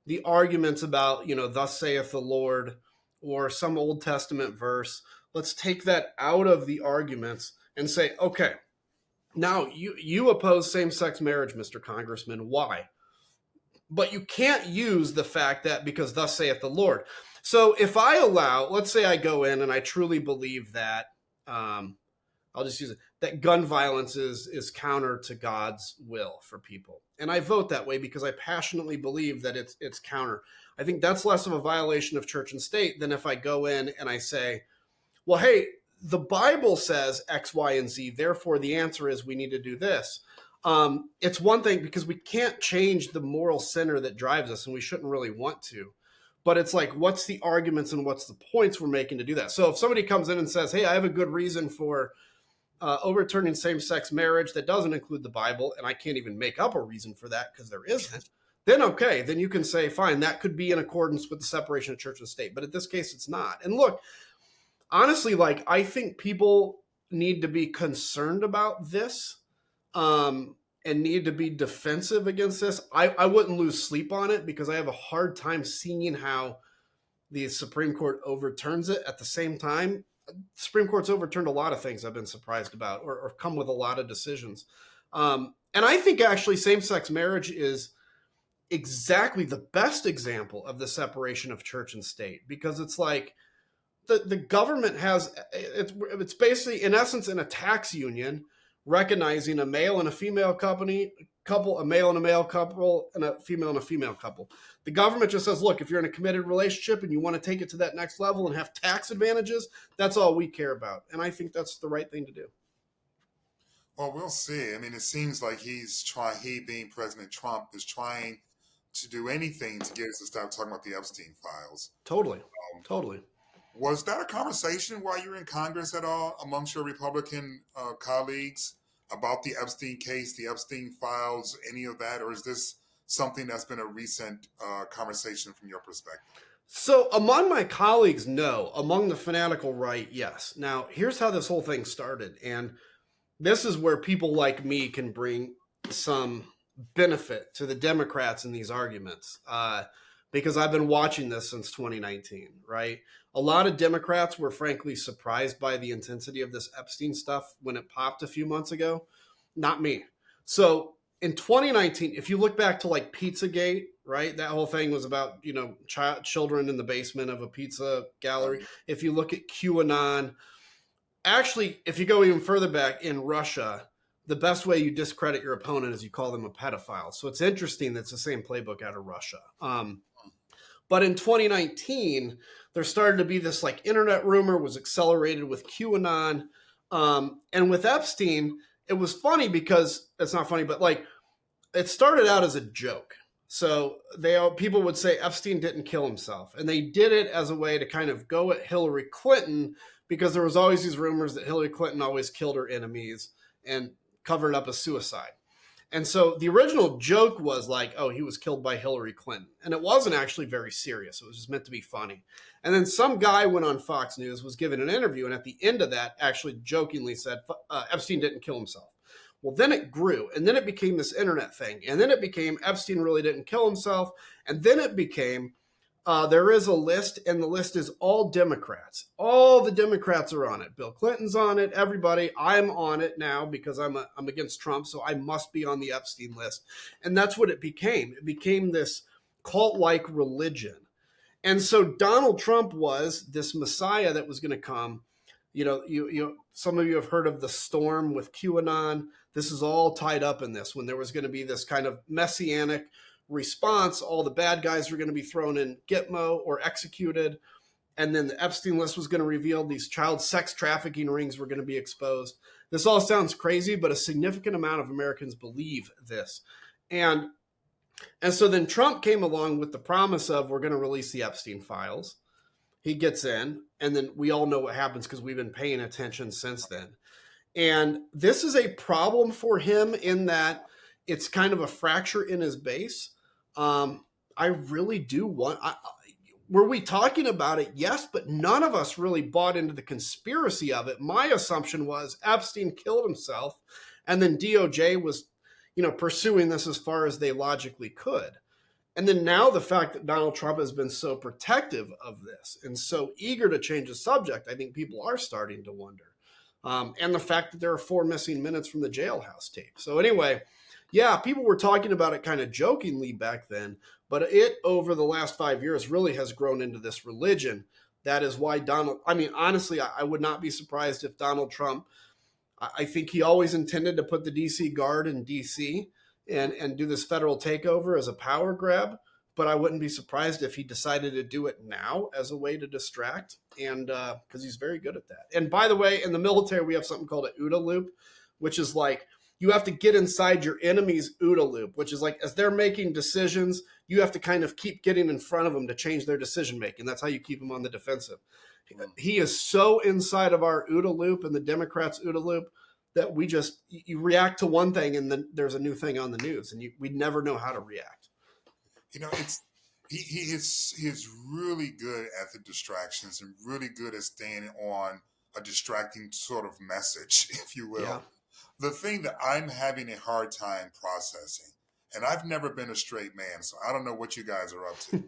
the arguments about, thus saith the Lord, or some Old Testament verse. Let's take that out of the arguments and say, okay, now you oppose same-sex marriage, Mr. Congressman. Why? But you can't use the fact that because thus saith the Lord. So if I let's say I go in and I truly believe that, I'll just use it, that gun violence is counter to God's will for people. And I vote that way because I passionately believe that it's counter. I think that's less of a violation of church and state than if I go in and I say, well, hey, the Bible says X, Y, and Z, therefore the answer is we need to do this. It's one thing because we can't change the moral center that drives us, and we shouldn't really want to. But it's like, what's the arguments and what's the points we're making to do that? So if somebody comes in and says, hey, I have a good reason for overturning same-sex marriage that doesn't include the Bible, and I can't even make up a reason for that because there isn't, then okay, then you can say, fine, that could be in accordance with the separation of church and state. But in this case, it's not. And look, honestly, I think people need to be concerned about this and need to be defensive against this. I wouldn't lose sleep on it because I have a hard time seeing how the Supreme Court overturns it. At the same time, the Supreme Court's overturned a lot of things I've been surprised about or come with a lot of decisions. And I think actually same-sex marriage is exactly the best example of the separation of church and state, because it's like the government has it's basically in essence in a tax union recognizing a male and a female couple, a male and a male couple, and a female couple. The government just says, look, if you're in a committed relationship and you want to take it to that next level and have tax advantages, that's all we care about. And I think that's the right thing to do. Well, we'll see. I mean, it seems like he being President Trump, is trying to do anything to get us to stop talking about the Epstein Files. Totally. Totally. Was that a conversation while you were in Congress at all amongst your Republican colleagues about the Epstein case, the Epstein Files, any of that? Or is this something that's been a recent conversation from your perspective? So among my colleagues, no. Among the fanatical right, yes. Now, here's how this whole thing started. And this is where people like me can bring some benefit to the Democrats in these arguments, because I've been watching this since 2019, right? A lot of Democrats were frankly surprised by the intensity of this Epstein stuff when it popped a few months ago. Not me. So in 2019, if you look back to like Pizzagate, right? That whole thing was about, children in the basement of a pizza gallery. If you look at QAnon, actually, if you go even further back in Russia, the best way you discredit your opponent is you call them a pedophile. So it's interesting that it's the same playbook out of Russia. But in 2019, there started to be this like internet rumor was accelerated with QAnon. And with Epstein, it was funny because it's not funny, but like it started out as a joke. So people would say Epstein didn't kill himself. And they did it as a way to kind of go at Hillary Clinton, because there was always these rumors that Hillary Clinton always killed her enemies and covered up a suicide. And so the original joke was like, oh, he was killed by Hillary Clinton. And it wasn't actually very serious. It was just meant to be funny. And then some guy went on Fox News, was given an interview, and at the end of that actually jokingly said, Epstein didn't kill himself. Well, then it grew, and then it became this internet thing. And then it became Epstein really didn't kill himself. And then it became there is a list, and the list is all Democrats. All the Democrats are on it. Bill Clinton's on it. Everybody. I'm on it now because I'm against Trump, so I must be on the Epstein list. And that's what it became. It became this cult-like religion. And so Donald Trump was this messiah that was going to come. Some of you have heard of the storm with QAnon. This is all tied up in this, when there was going to be this kind of messianic response. All the bad guys were going to be thrown in Gitmo or executed. And then the Epstein list was going to reveal these child sex trafficking rings were going to be exposed. This all sounds crazy, but a significant amount of Americans believe this. And so then Trump came along with the promise of, we're going to release the Epstein files. He gets in, and then we all know what happens because we've been paying attention since then. And this is a problem for him in that it's kind of a fracture in his base. I really do were we talking about it? Yes, but none of us really bought into the conspiracy of it. My assumption was Epstein killed himself, and then DOJ was, pursuing this as far as they logically could. And then now the fact that Donald Trump has been so protective of this and so eager to change the subject, I think people are starting to wonder. And the fact that there are 4 missing minutes from the jailhouse tape. So anyway, yeah, people were talking about it kind of jokingly back then, but it over the last 5 years really has grown into this religion. That is why honestly, I would not be surprised if Donald Trump, I think he always intended to put the DC Guard in DC and do this federal takeover as a power grab. But I wouldn't be surprised if he decided to do it now as a way to distract, and because he's very good at that. And by the way, in the military, we have something called an OODA loop, which is like you have to get inside your enemy's OODA loop, which is like as they're making decisions, you have to kind of keep getting in front of them to change their decision making. That's how you keep them on the defensive. He is so inside of our OODA loop and the Democrats' OODA loop that you react to one thing and then there's a new thing on the news, and we never know how to react. He is really good at the distractions and really good at staying on a distracting sort of message, if you will. Yeah. The thing that I'm having a hard time processing, and I've never been a straight man, so I don't know what you guys are up to,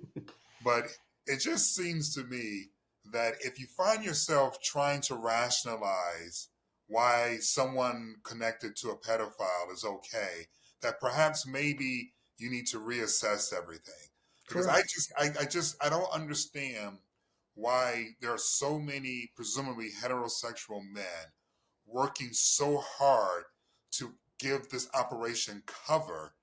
but it just seems to me that if you find yourself trying to rationalize why someone connected to a pedophile is okay, that perhaps maybe you need to reassess everything. Because Correct. I don't understand why there are so many presumably heterosexual men working so hard to give this operation cover,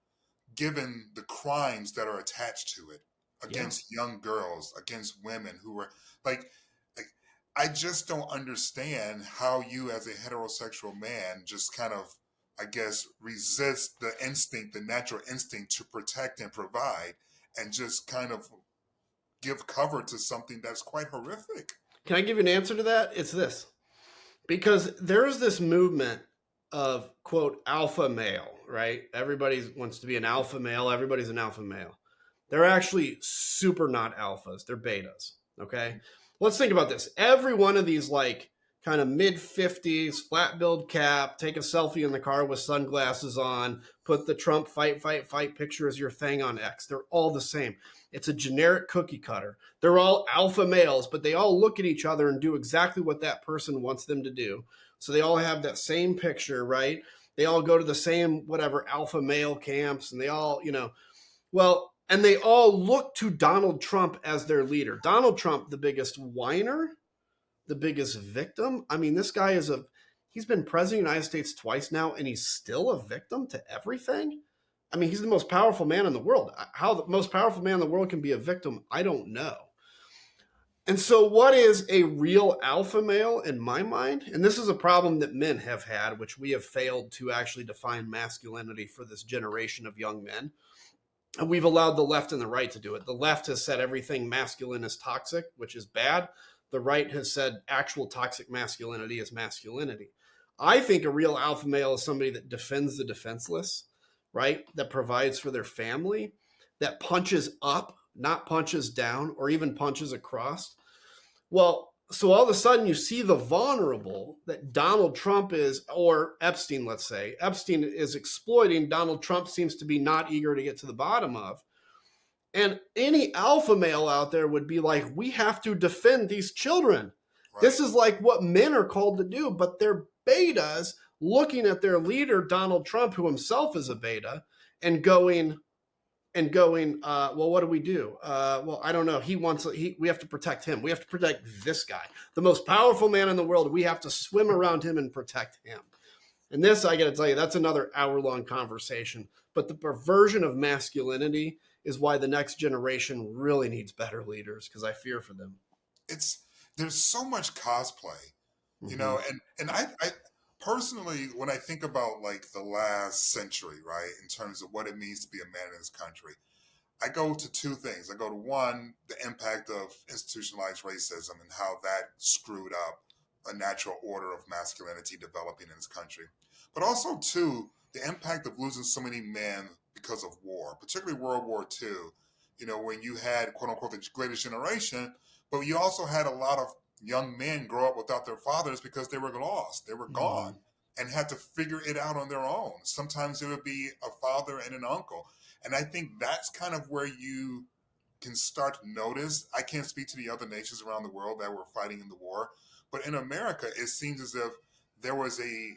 given the crimes that are attached to it Yeah. against young girls, against women who are like, like I just don't understand how you, as a heterosexual man, just kind of, I guess, resist the instinct, the natural instinct to protect and provide, and just kind of give cover to something that's quite horrific. Can I give you an answer to that? It's this. Because there's this movement of, quote, alpha male, right? Everybody wants to be an alpha male. Everybody's an alpha male. They're actually super not alphas. They're betas. Okay. Let's think about this. Every one of these, like, kind of mid 50s, flat build cap, take a selfie in the car with sunglasses on, put the Trump fight picture as your thing on X. They're all the same. It's a generic cookie cutter. They're all alpha males, but they all look at each other and do exactly what that person wants them to do. So they all have that same picture, right? They all go to the same, whatever, alpha male camps, and they all, well, and they all look to Donald Trump as their leader. Donald Trump, the biggest whiner, the biggest victim. I mean, this guy he's been president of the United States twice now, and he's still a victim to everything. I mean, he's the most powerful man in the world. How the most powerful man in the world can be a victim, I don't know. And so, what is a real alpha male in my mind? And this is a problem that men have had, which we have failed to actually define masculinity for this generation of young men. And we've allowed the left and the right to do it. The left has said everything masculine is toxic, which is bad. The right has said actual toxic masculinity is masculinity. I think a real alpha male is somebody that defends the defenseless, right? That provides for their family, that punches up, not punches down, or even punches across. Well, so all of a sudden you see the vulnerable that Donald Trump is, or Epstein, let's say. Epstein is exploiting. Donald Trump seems to be not eager to get to the bottom of. And any alpha male out there would be like, we have to defend these children. Right. This is like what men are called to do, but they're betas looking at their leader, Donald Trump, who himself is a beta, and going, well, what do we do? Well, I don't know. We have to protect him. We have to protect this guy, the most powerful man in the world. We have to swim around him and protect him. And this, I got to tell you, that's another hour-long conversation. But the perversion of masculinity is why the next generation really needs better leaders, because I fear for them. There's so much cosplay, and I personally, when I think about like the last century, right, in terms of what it means to be a man in this country, I go to two things. I go to one, the impact of institutionalized racism and how that screwed up a natural order of masculinity developing in this country. But also, two, the impact of losing so many men because of war, particularly World War II, when you had, quote unquote, the greatest generation, but you also had a lot of young men grow up without their fathers because they were lost, they were gone, and had to figure it out on their own. Sometimes it would be a father and an uncle. And I think that's kind of where you can start to notice. I can't speak to the other nations around the world that were fighting in the war, but in America, it seems as if there was a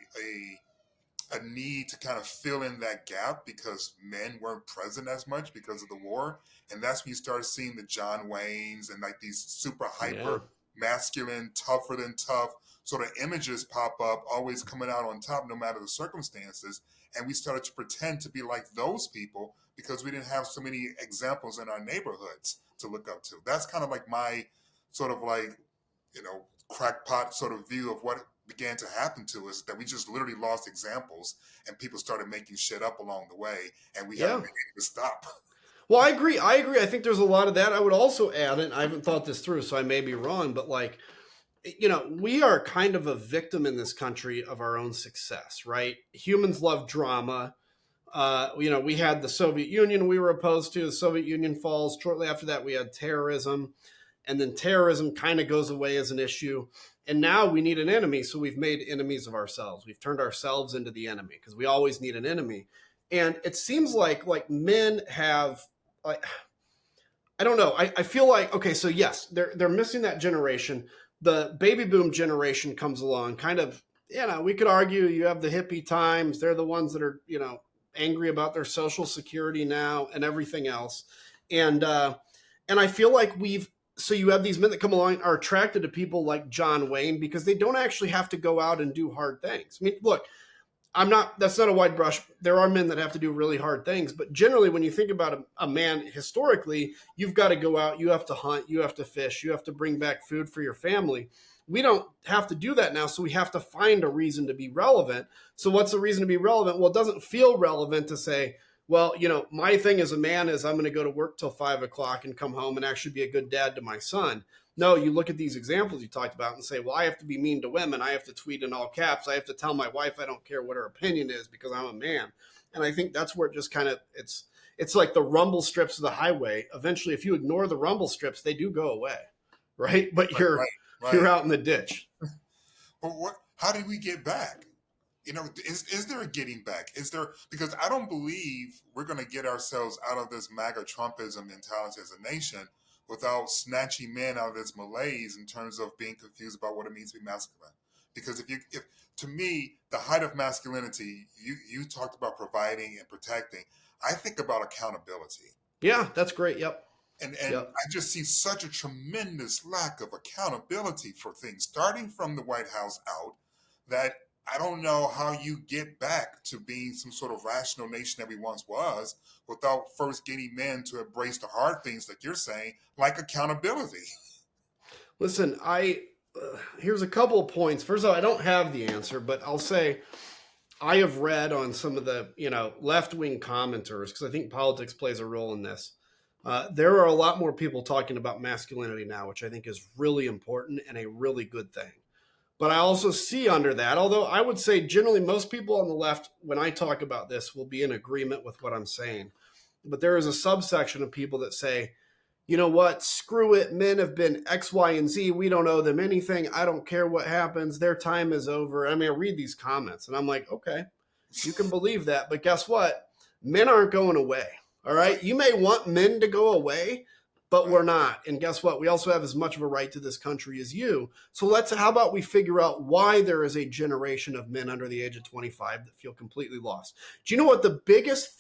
need to kind of fill in that gap because men weren't present as much because of the war. And that's when you start seeing the John Waynes and like these super hyper masculine, tougher than tough sort of images pop up, always coming out on top no matter the circumstances. And we started to pretend to be like those people because we didn't have so many examples in our neighborhoods to look up to. That's kind of like my sort of like, crackpot sort of view of what began to happen to us, that we just literally lost examples and people started making shit up along the way, and we haven't been able to stop. Well, I agree. I think there's a lot of that. I would also add, and I haven't thought this through, so I may be wrong, but like, we are kind of a victim in this country of our own success, right? Humans love drama. We had the Soviet Union we were opposed to. The Soviet Union falls. Shortly after that, we had terrorism. And then terrorism kind of goes away as an issue. And now we need an enemy. So we've made enemies of ourselves. We've turned ourselves into the enemy because we always need an enemy. And it seems like men have, like, I don't know. I feel like, okay, so yes, they're missing that generation. The baby boom generation comes along, kind of we could argue you have the hippie times. They're the ones that are, angry about their social security now and everything else. And I feel like so you have these men that come along are attracted to people like John Wayne because they don't actually have to go out and do hard things. I mean, look, that's not a wide brush. There are men that have to do really hard things, but generally when you think about a man historically, you've got to go out, you have to hunt, you have to fish, you have to bring back food for your family. We don't have to do that now, so we have to find a reason to be relevant. So what's the reason to be relevant? Well, it doesn't feel relevant to say, well, my thing as a man is I'm going to go to work till 5 o'clock and come home and actually be a good dad to my son. No, you look at these examples you talked about and say, well, I have to be mean to women. I have to tweet in all caps. I have to tell my wife I don't care what her opinion is because I'm a man. And I think that's where it just kind of, it's like the rumble strips of the highway. Eventually, if you ignore the rumble strips, they do go away, right? But you're out in the ditch. But how did we get back? Is there a getting back? Because I don't believe we're going to get ourselves out of this MAGA Trumpism mentality as a nation without snatching men out of this malaise in terms of being confused about what it means to be masculine. Because if to me, the height of masculinity, you talked about providing and protecting. I think about accountability. Yeah, that's great. Yep. And I just see such a tremendous lack of accountability for things, starting from the White House out, that I don't know how you get back to being some sort of rational nation that we once was without first getting men to embrace the hard things that you're saying, like accountability. Listen, here's a couple of points. First of all, I don't have the answer, but I'll say I have read on some of the, left-wing commenters, because I think politics plays a role in this. There are a lot more people talking about masculinity now, which I think is really important and a really good thing. But I also see under that, although I would say generally most people on the left, when I talk about this, will be in agreement with what I'm saying. But there is a subsection of people that say, you know what, screw it, men have been X, Y, and Z. We don't owe them anything. I don't care what happens. Their time is over. I mean, I read these comments and I'm like, okay, you can believe that. But guess what? Men aren't going away. All right. You may want men to go away, but we're not. And guess what? We also have as much of a right to this country as you. So how about we figure out why there is a generation of men under the age of 25 that feel completely lost? Do you know what the biggest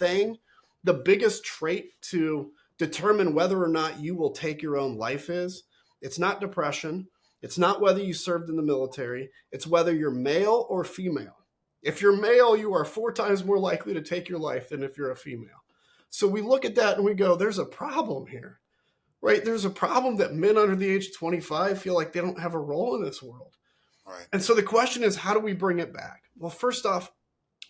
trait to determine whether or not you will take your own life is? It's not depression. It's not whether you served in the military. It's whether you're male or female. If you're male, you are 4 times more likely to take your life than if you're a female. So we look at that and we go, there's a problem here. Right? There's a problem that men under the age of 25 feel like they don't have a role in this world. Right. And so the question is, how do we bring it back? Well, first off,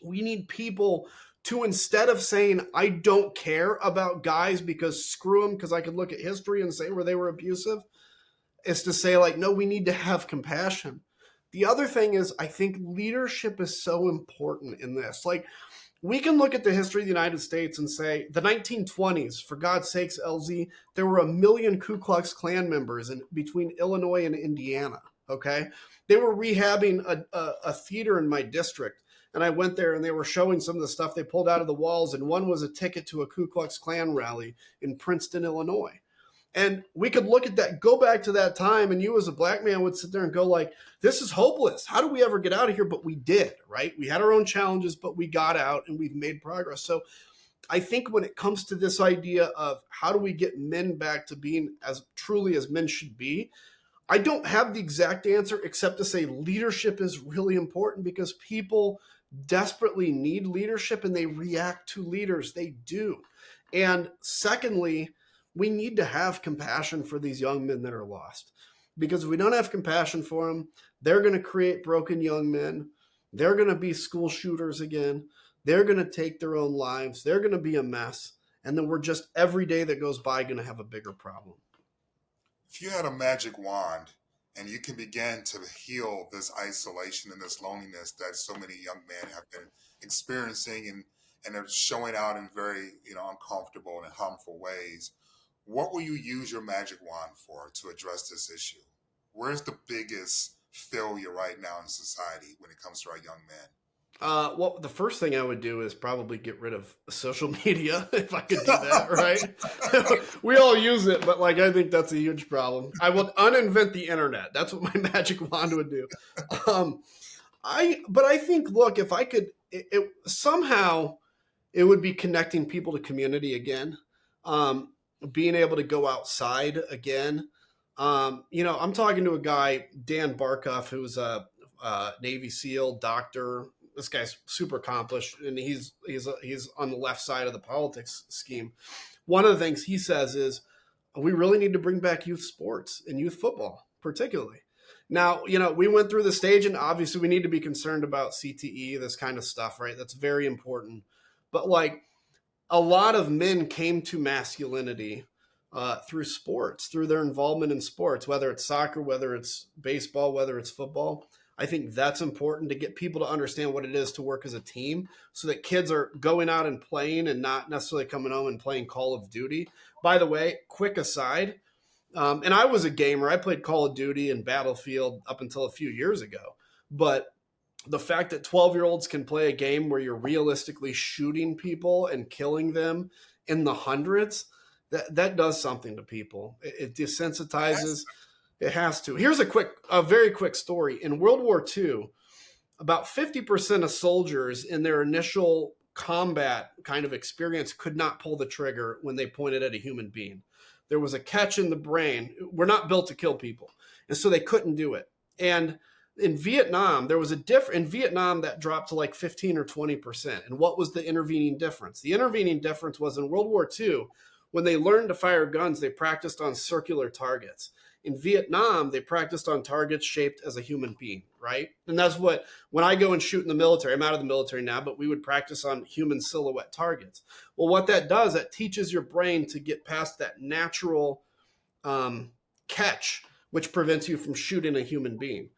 we need people to, instead of saying, I don't care about guys because screw them, because I could look at history and say where they were abusive, is to say like, no, we need to have compassion. The other thing is, I think leadership is so important in this. Like, we can look at the history of the United States and say the 1920s, for God's sakes, LZ, there were 1 million Ku Klux Klan members between Illinois and Indiana, okay? They were rehabbing a theater in my district, and I went there and they were showing some of the stuff they pulled out of the walls, and one was a ticket to a Ku Klux Klan rally in Princeton, Illinois. And we could look at that, go back to that time, and you as a black man would sit there and go like, this is hopeless. How do we ever get out of here? But we did, right? We had our own challenges, but we got out and we've made progress. So I think when it comes to this idea of how do we get men back to being as truly as men should be, I don't have the exact answer except to say leadership is really important because people desperately need leadership and they react to leaders. They do. And secondly, we need to have compassion for these young men that are lost. Because if we don't have compassion for them, they're going to create broken young men. They're going to be school shooters again. They're going to take their own lives. They're going to be a mess. And then we're just, every day that goes by, going to have a bigger problem. If you had a magic wand and you can begin to heal this isolation and this loneliness that so many young men have been experiencing and are showing out in very uncomfortable and harmful ways, what will you use your magic wand for to address this issue? Where's the biggest failure right now in society when it comes to our young men? Well, the first thing I would do is probably get rid of social media if I could do that, right? We all use it, but I think that's a huge problem. I would uninvent the internet. That's what my magic wand would do. But I think, look, if I could, somehow it would be connecting people to community again, being able to go outside again. I'm talking to a guy, Dan Barkoff, who's a Navy SEAL doctor. This guy's super accomplished, and he's on the left side of the politics scheme. One of the things he says is we really need to bring back youth sports and youth football, particularly. Now, we went through the stage, and obviously we need to be concerned about CTE, this kind of stuff, right? That's very important. But like a lot of men came to masculinity through sports, through their involvement in sports, whether it's soccer, whether it's baseball, whether it's football. I think that's important to get people to understand what it is to work as a team so that kids are going out and playing and not necessarily coming home and playing Call of Duty. By the way, quick aside, and I was a gamer. I played Call of Duty and Battlefield up until a few years ago. But the fact that 12-year-olds can play a game where you're realistically shooting people and killing them in the hundreds, that does something to people. It desensitizes. It has to. Here's a very quick story. In World War II, about 50% of soldiers in their initial combat kind of experience could not pull the trigger when they pointed at a human being. There was a catch in the brain. We're not built to kill people. And so they couldn't do it. And in Vietnam, there was in Vietnam that dropped to like 15 or 20%. And what was the intervening difference? The intervening difference was in World War II, when they learned to fire guns, they practiced on circular targets. In Vietnam, they practiced on targets shaped as a human being, right? And that's what, when I go and shoot in the military, I'm out of the military now, but we would practice on human silhouette targets. Well, what that does, that teaches your brain to get past that natural catch, which prevents you from shooting a human being.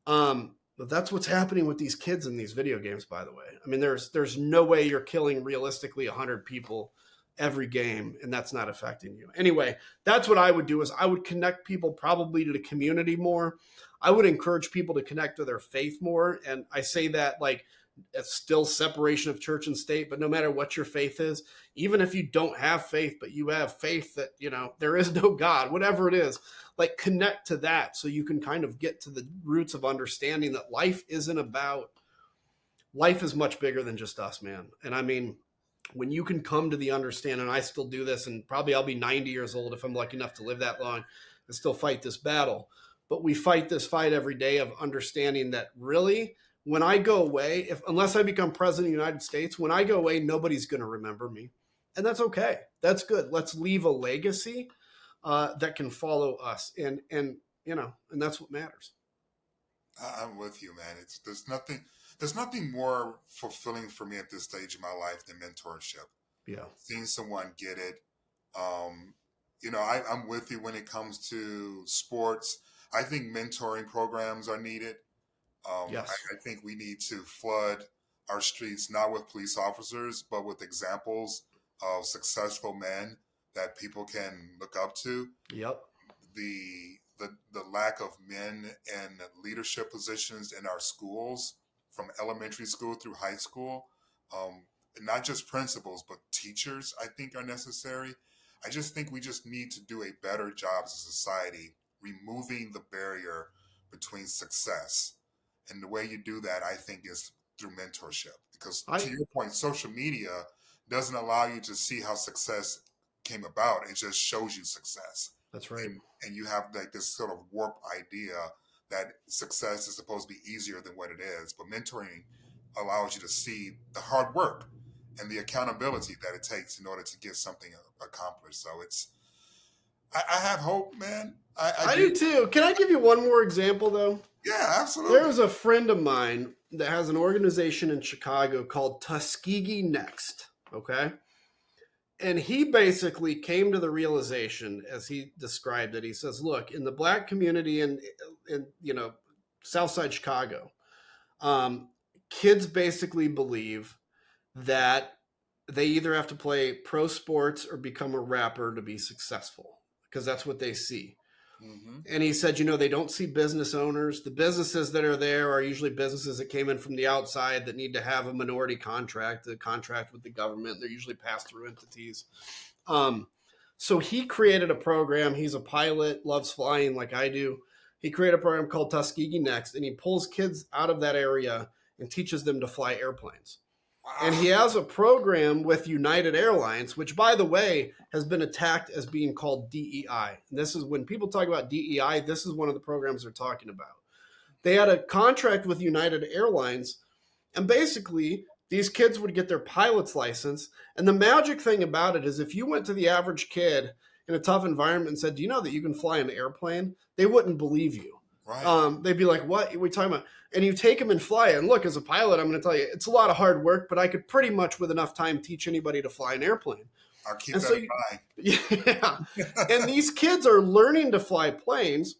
But that's what's happening with these kids in these video games, by the way. I mean, there's no way you're killing realistically 100 people every game, and that's not affecting you. Anyway, that's what I would do, is I would connect people probably to the community more. I would encourage people to connect to their faith more. And I say that like it's still separation of church and state, but no matter what your faith is, even if you don't have faith, but you have faith that, there is no God, whatever it is, like connect to that so you can kind of get to the roots of understanding that life is much bigger than just us, man. And I mean, when you can come to the understanding, I still do this, and probably I'll be 90 years old if I'm lucky enough to live that long and still fight this battle. But we fight this fight every day of understanding that really, when I go away, unless I become president of the United States, when I go away, nobody's going to remember me. And that's okay. That's good. Let's leave a legacy that can follow us. And that's what matters. I'm with you, man. There's nothing more fulfilling for me at this stage of my life than mentorship. Yeah. Seeing someone get it. I'm with you when it comes to sports. I think mentoring programs are needed. Yes. I think we need to flood our streets, not with police officers, but with examples of successful men that people can look up to. Yep. The lack of men in leadership positions in our schools, from elementary school through high school, not just principals, but teachers, I think are necessary. I just think we just need to do a better job as a society, removing the barrier between success. And the way you do that, I think, is through mentorship. Because to your point, social media doesn't allow you to see how success came about. It just shows you success. That's right. And you have like this sort of warped idea that success is supposed to be easier than what it is. But mentoring allows you to see the hard work and the accountability that it takes in order to get something accomplished. So I have hope, man. I do too. Can I give you one more example, though? Yeah, absolutely. There's a friend of mine that has an organization in Chicago called Tuskegee Next, okay? And he basically came to the realization, as he described it, he says, look, in the Black community in Southside Chicago, kids basically believe that they either have to play pro sports or become a rapper to be successful, because that's what they see. Mm-hmm. And he said, they don't see business owners. The businesses that are there are usually businesses that came in from the outside that need to have a minority contract, a contract with the government. They're usually pass-through entities. So he created a program. He's a pilot, loves flying like I do. He created a program called Tuskegee Next, and he pulls kids out of that area and teaches them to fly airplanes. And he has a program with United Airlines, which, by the way, has been attacked as being called DEI. And this is when people talk about DEI, this is one of the programs they're talking about. They had a contract with United Airlines, and basically these kids would get their pilot's license. And the magic thing about it is if you went to the average kid in a tough environment and said, do you know that you can fly an airplane? They wouldn't believe you. Right. They'd be like, what are we talking about? And you take them and fly it. And look, as a pilot, I'm going to tell you, it's a lot of hard work, but I could pretty much with enough time teach anybody to fly an airplane. I'll keep And that so in mind. Yeah. And these kids are learning to fly planes.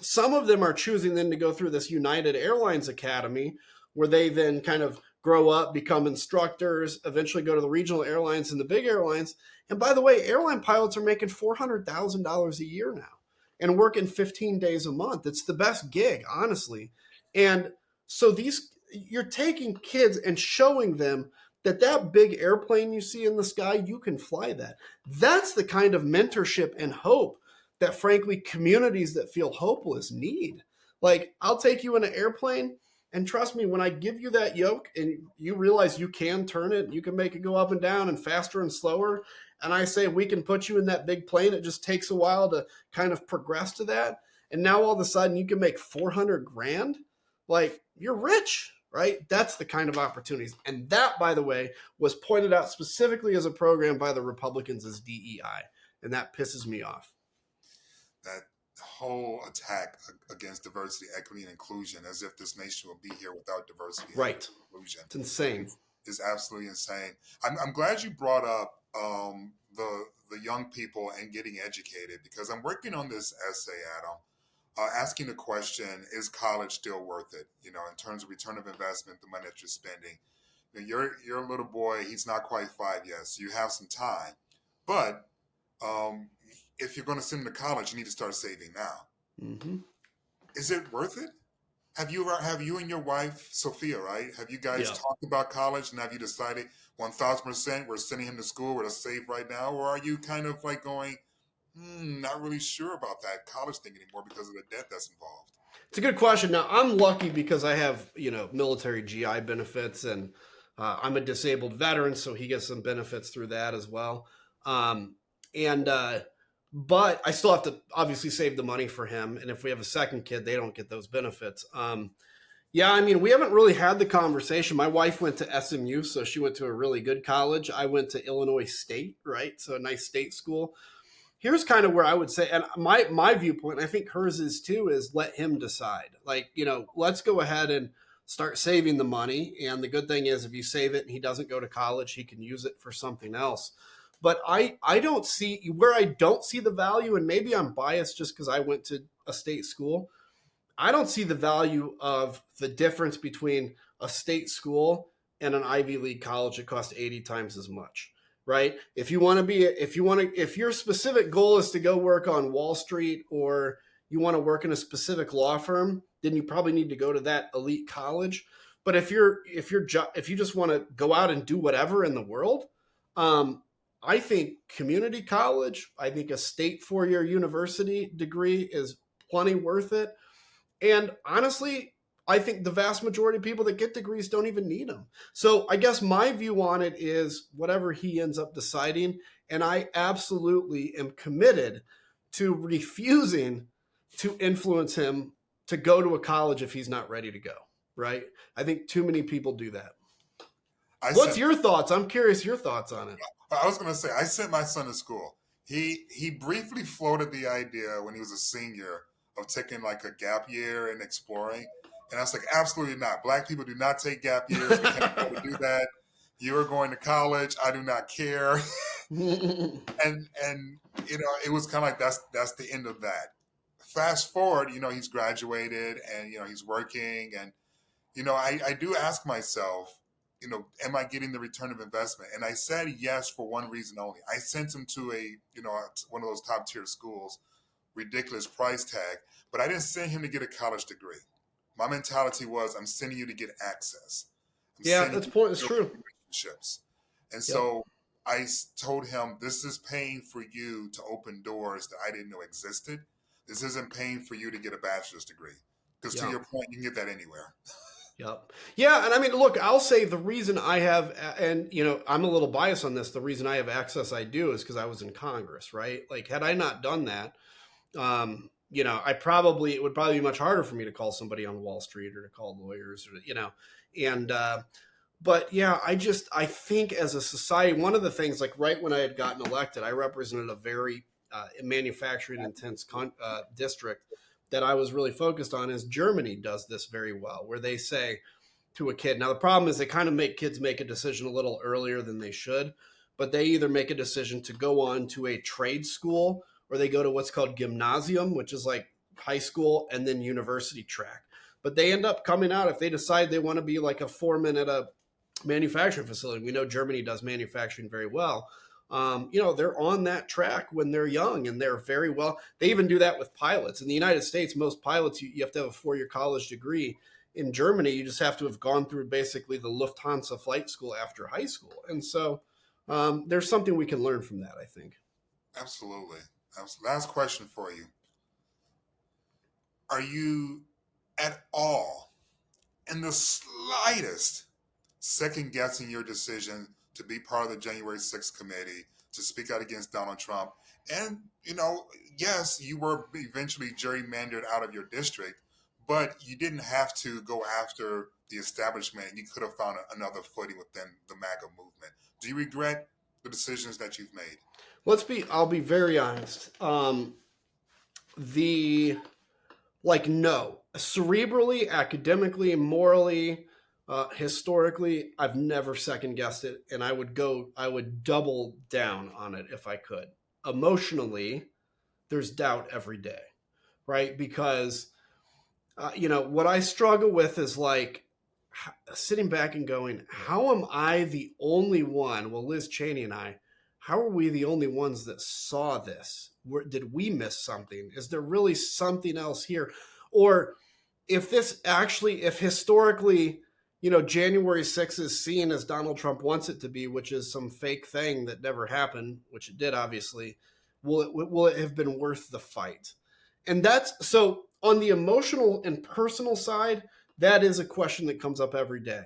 Some of them are choosing then to go through this United Airlines Academy, where they then kind of grow up, become instructors, eventually go to the regional airlines and the big airlines. And by the way, airline pilots are making $400,000 a year now and working 15 days a month. It's the best gig, honestly. And so you're taking kids and showing them that big airplane you see in the sky, you can fly that. That's the kind of mentorship and hope that, frankly, communities that feel hopeless need. Like, I'll take you in an airplane, and trust me, when I give you that yoke and you realize you can turn it, you can make it go up and down and faster and slower, and I say we can put you in that big plane, it just takes a while to kind of progress to that. And now all of a sudden you can make 400 grand. Like, you're rich, right? That's the kind of opportunities. And that, by the way, was pointed out specifically as a program by the Republicans as DEI. And that pisses me off. That whole attack against diversity, equity, and inclusion, as if this nation will be here without diversity, right, and inclusion. It's insane. Is absolutely insane. I'm glad you brought up the young people and getting educated, because I'm working on this essay, Adam, asking the question: is college still worth it? You know, in terms of return of investment, the money that you're spending. You know, your little boy, he's not quite 5 yet, so you have some time, but if you're going to send him to college, you need to start saving now. Mm-hmm. Is it worth it? Have you and your wife, Sophia, right? Have you guys talked about college, and have you decided 1,000% we're sending him to school, we're to save right now? Or are you kind of like going, not really sure about that college thing anymore because of the debt that's involved? It's a good question. Now, I'm lucky because I have, military GI benefits, and I'm a disabled veteran, so he gets some benefits through that as well. But I still have to obviously save the money for him. And if we have a second kid, they don't get those benefits. We haven't really had the conversation. My wife went to SMU, so she went to a really good college. I went to Illinois State, right? So a nice state school. Here's kind of where I would say, and my viewpoint, I think hers is too, is let him decide. Like, let's go ahead and start saving the money. And the good thing is if you save it and he doesn't go to college, he can use it for something else. But I don't see where I don't see the value, and maybe I'm biased just because I went to a state school. I don't see the value of the difference between a state school and an Ivy League college that costs 80 times as much, right? If your specific goal is to go work on Wall Street, or you want to work in a specific law firm, then you probably need to go to that elite college. But if you just want to go out and do whatever in the world, I think community college, I think a state 4-year university degree is plenty worth it. And honestly, I think the vast majority of people that get degrees don't even need them. So I guess my view on it is whatever he ends up deciding. And I absolutely am committed to refusing to influence him to go to a college if he's not ready to go, right? I think too many people do that. What's your thoughts? I'm curious your thoughts on it. I was going to say, I sent my son to school. He briefly floated the idea when he was a senior of taking like a gap year and exploring. And I was like, absolutely not. Black people do not take gap years. We can't afford to do that. You are going to college. I do not care. and it was kind of like, that's the end of that. Fast forward, he's graduated and, he's working. And, I do ask myself, am I getting the return of investment? And I said yes for one reason only. I sent him to one of those top tier schools, ridiculous price tag, but I didn't send him to get a college degree. My mentality was, I'm sending you to get access. That's true. Relationships. And so I told him, this is paying for you to open doors that I didn't know existed. This isn't paying for you to get a bachelor's degree. Because to Yeah. your point, you can get that anywhere. Yep. Yeah, and I mean, look, I'll say the reason I have, and I'm a little biased on this. The reason I have access I do is because I was in Congress, right? Like, had I not done that, it would probably be much harder for me to call somebody on Wall Street or to call lawyers, and but yeah, I think as a society, one of the things, like right when I had gotten elected, I represented a very manufacturing intense district that I was really focused on. Is Germany does this very well, where they say to a kid. Now the problem is they kind of make kids make a decision a little earlier than they should, but they either make a decision to go on to a trade school or they go to what's called gymnasium, which is like high school and then university track. But they end up coming out if they decide they want to be like a foreman at a manufacturing facility. We know Germany does manufacturing very well. They're on that track when they're young and they're very well. They even do that with pilots. In the United States, most pilots, you have to have a 4-year college degree. In Germany, you just have to have gone through basically the Lufthansa flight school after high school. And so there's something we can learn from that, I think. Absolutely. Last question for you. Are you at all, in the slightest, second guessing your decision to be part of the January 6th committee, to speak out against Donald Trump? And, yes, you were eventually gerrymandered out of your district, but you didn't have to go after the establishment. You could have found another footing within the MAGA movement. Do you regret the decisions that you've made? I'll be very honest. No. Cerebrally, academically, morally, historically, I've never second guessed it, and I would double down on it if I could. Emotionally, there's doubt every day, right? Because, what I struggle with is like sitting back and going, how am I the only one? Well, Liz Cheney and I, how are we the only ones that saw this? Did we miss something? Is there really something else here? Or if historically, January 6th is seen as Donald Trump wants it to be, which is some fake thing that never happened, which it did, obviously, will it have been worth the fight? And that's so on the emotional and personal side, that is a question that comes up every day.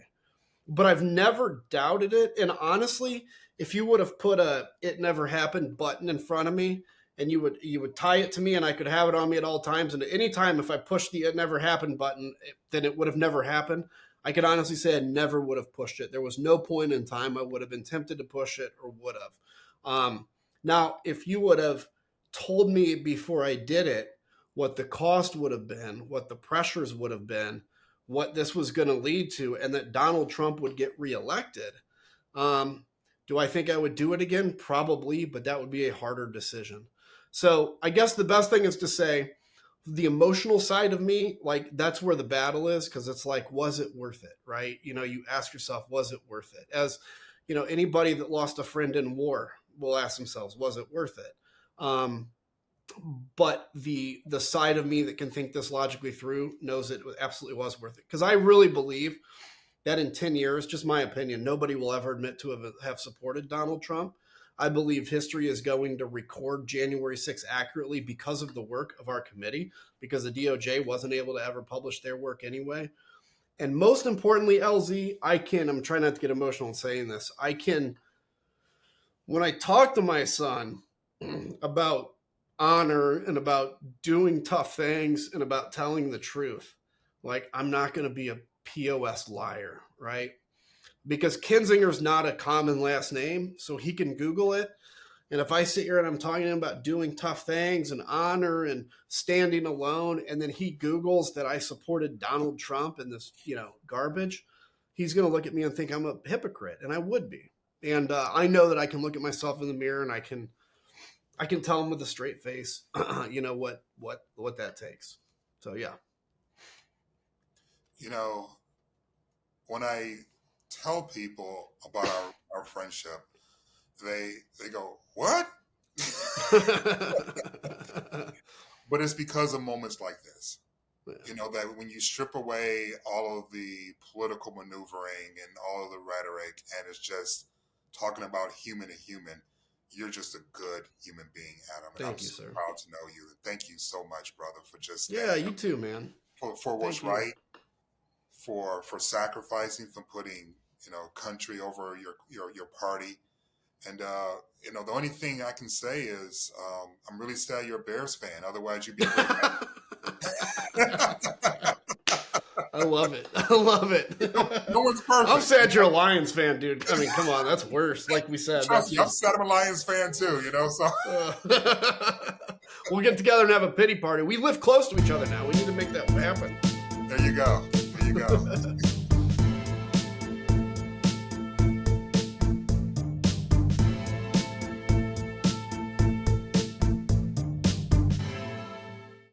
But I've never doubted it. And honestly, if you would have put a "it never happened" button in front of me and you would tie it to me and I could have it on me at all times, and at any time if I pushed the "it never happened" button, then it would have never happened. I could honestly say I never would have pushed it. There was no point in time I would have been tempted to push it or would have. Now, if you would have told me before I did it what the cost would have been, what the pressures would have been, what this was going to lead to, and that Donald Trump would get reelected, do I think I would do it again? Probably, but that would be a harder decision. So I guess the best thing is to say the emotional side of me, like that's where the battle is, because it's like, was it worth it, right? You ask yourself, was it worth it? As anybody that lost a friend in war will ask themselves, was it worth it? But the side of me that can think this logically through knows it absolutely was worth it. Because I really believe that in 10 years, just my opinion, nobody will ever admit to have supported Donald Trump. I believe history is going to record January 6th accurately because of the work of our committee, because the DOJ wasn't able to ever publish their work anyway. And most importantly, LZ, I'm trying not to get emotional in saying this, when I talk to my son about honor and about doing tough things and about telling the truth, like I'm not going to be a POS liar, right? Because Kinzinger's not a common last name, so he can Google it. And if I sit here and I'm talking to him about doing tough things and honor and standing alone, and then he Googles that I supported Donald Trump and this, garbage, he's going to look at me and think I'm a hypocrite, and I would be. And I know that I can look at myself in the mirror and I can tell him with a straight face, what that takes. So yeah. When I tell people about our friendship, they go, "What?" But it's because of moments like this. Yeah. That when you strip away all of the political maneuvering and all of the rhetoric, and it's just talking about human to human, you're just a good human being, Adam. And Thank I'm you, so sir. proud to know you. Thank you so much, brother, for just Yeah, you too, man. for what's Thank you. right, for sacrificing, for putting country over your party. And the only thing I can say is I'm really sad you're a Bears fan. Otherwise, you'd be. I love it. I love it. No one's perfect. I'm sad you're a Lions fan, dude. I mean, come on, that's worse. Like we said, Trust that's me, I'm just. sad I'm a Lions fan too. So We'll get together and have a pity party. We live close to each other now. We need to make that happen. there you go. There you go.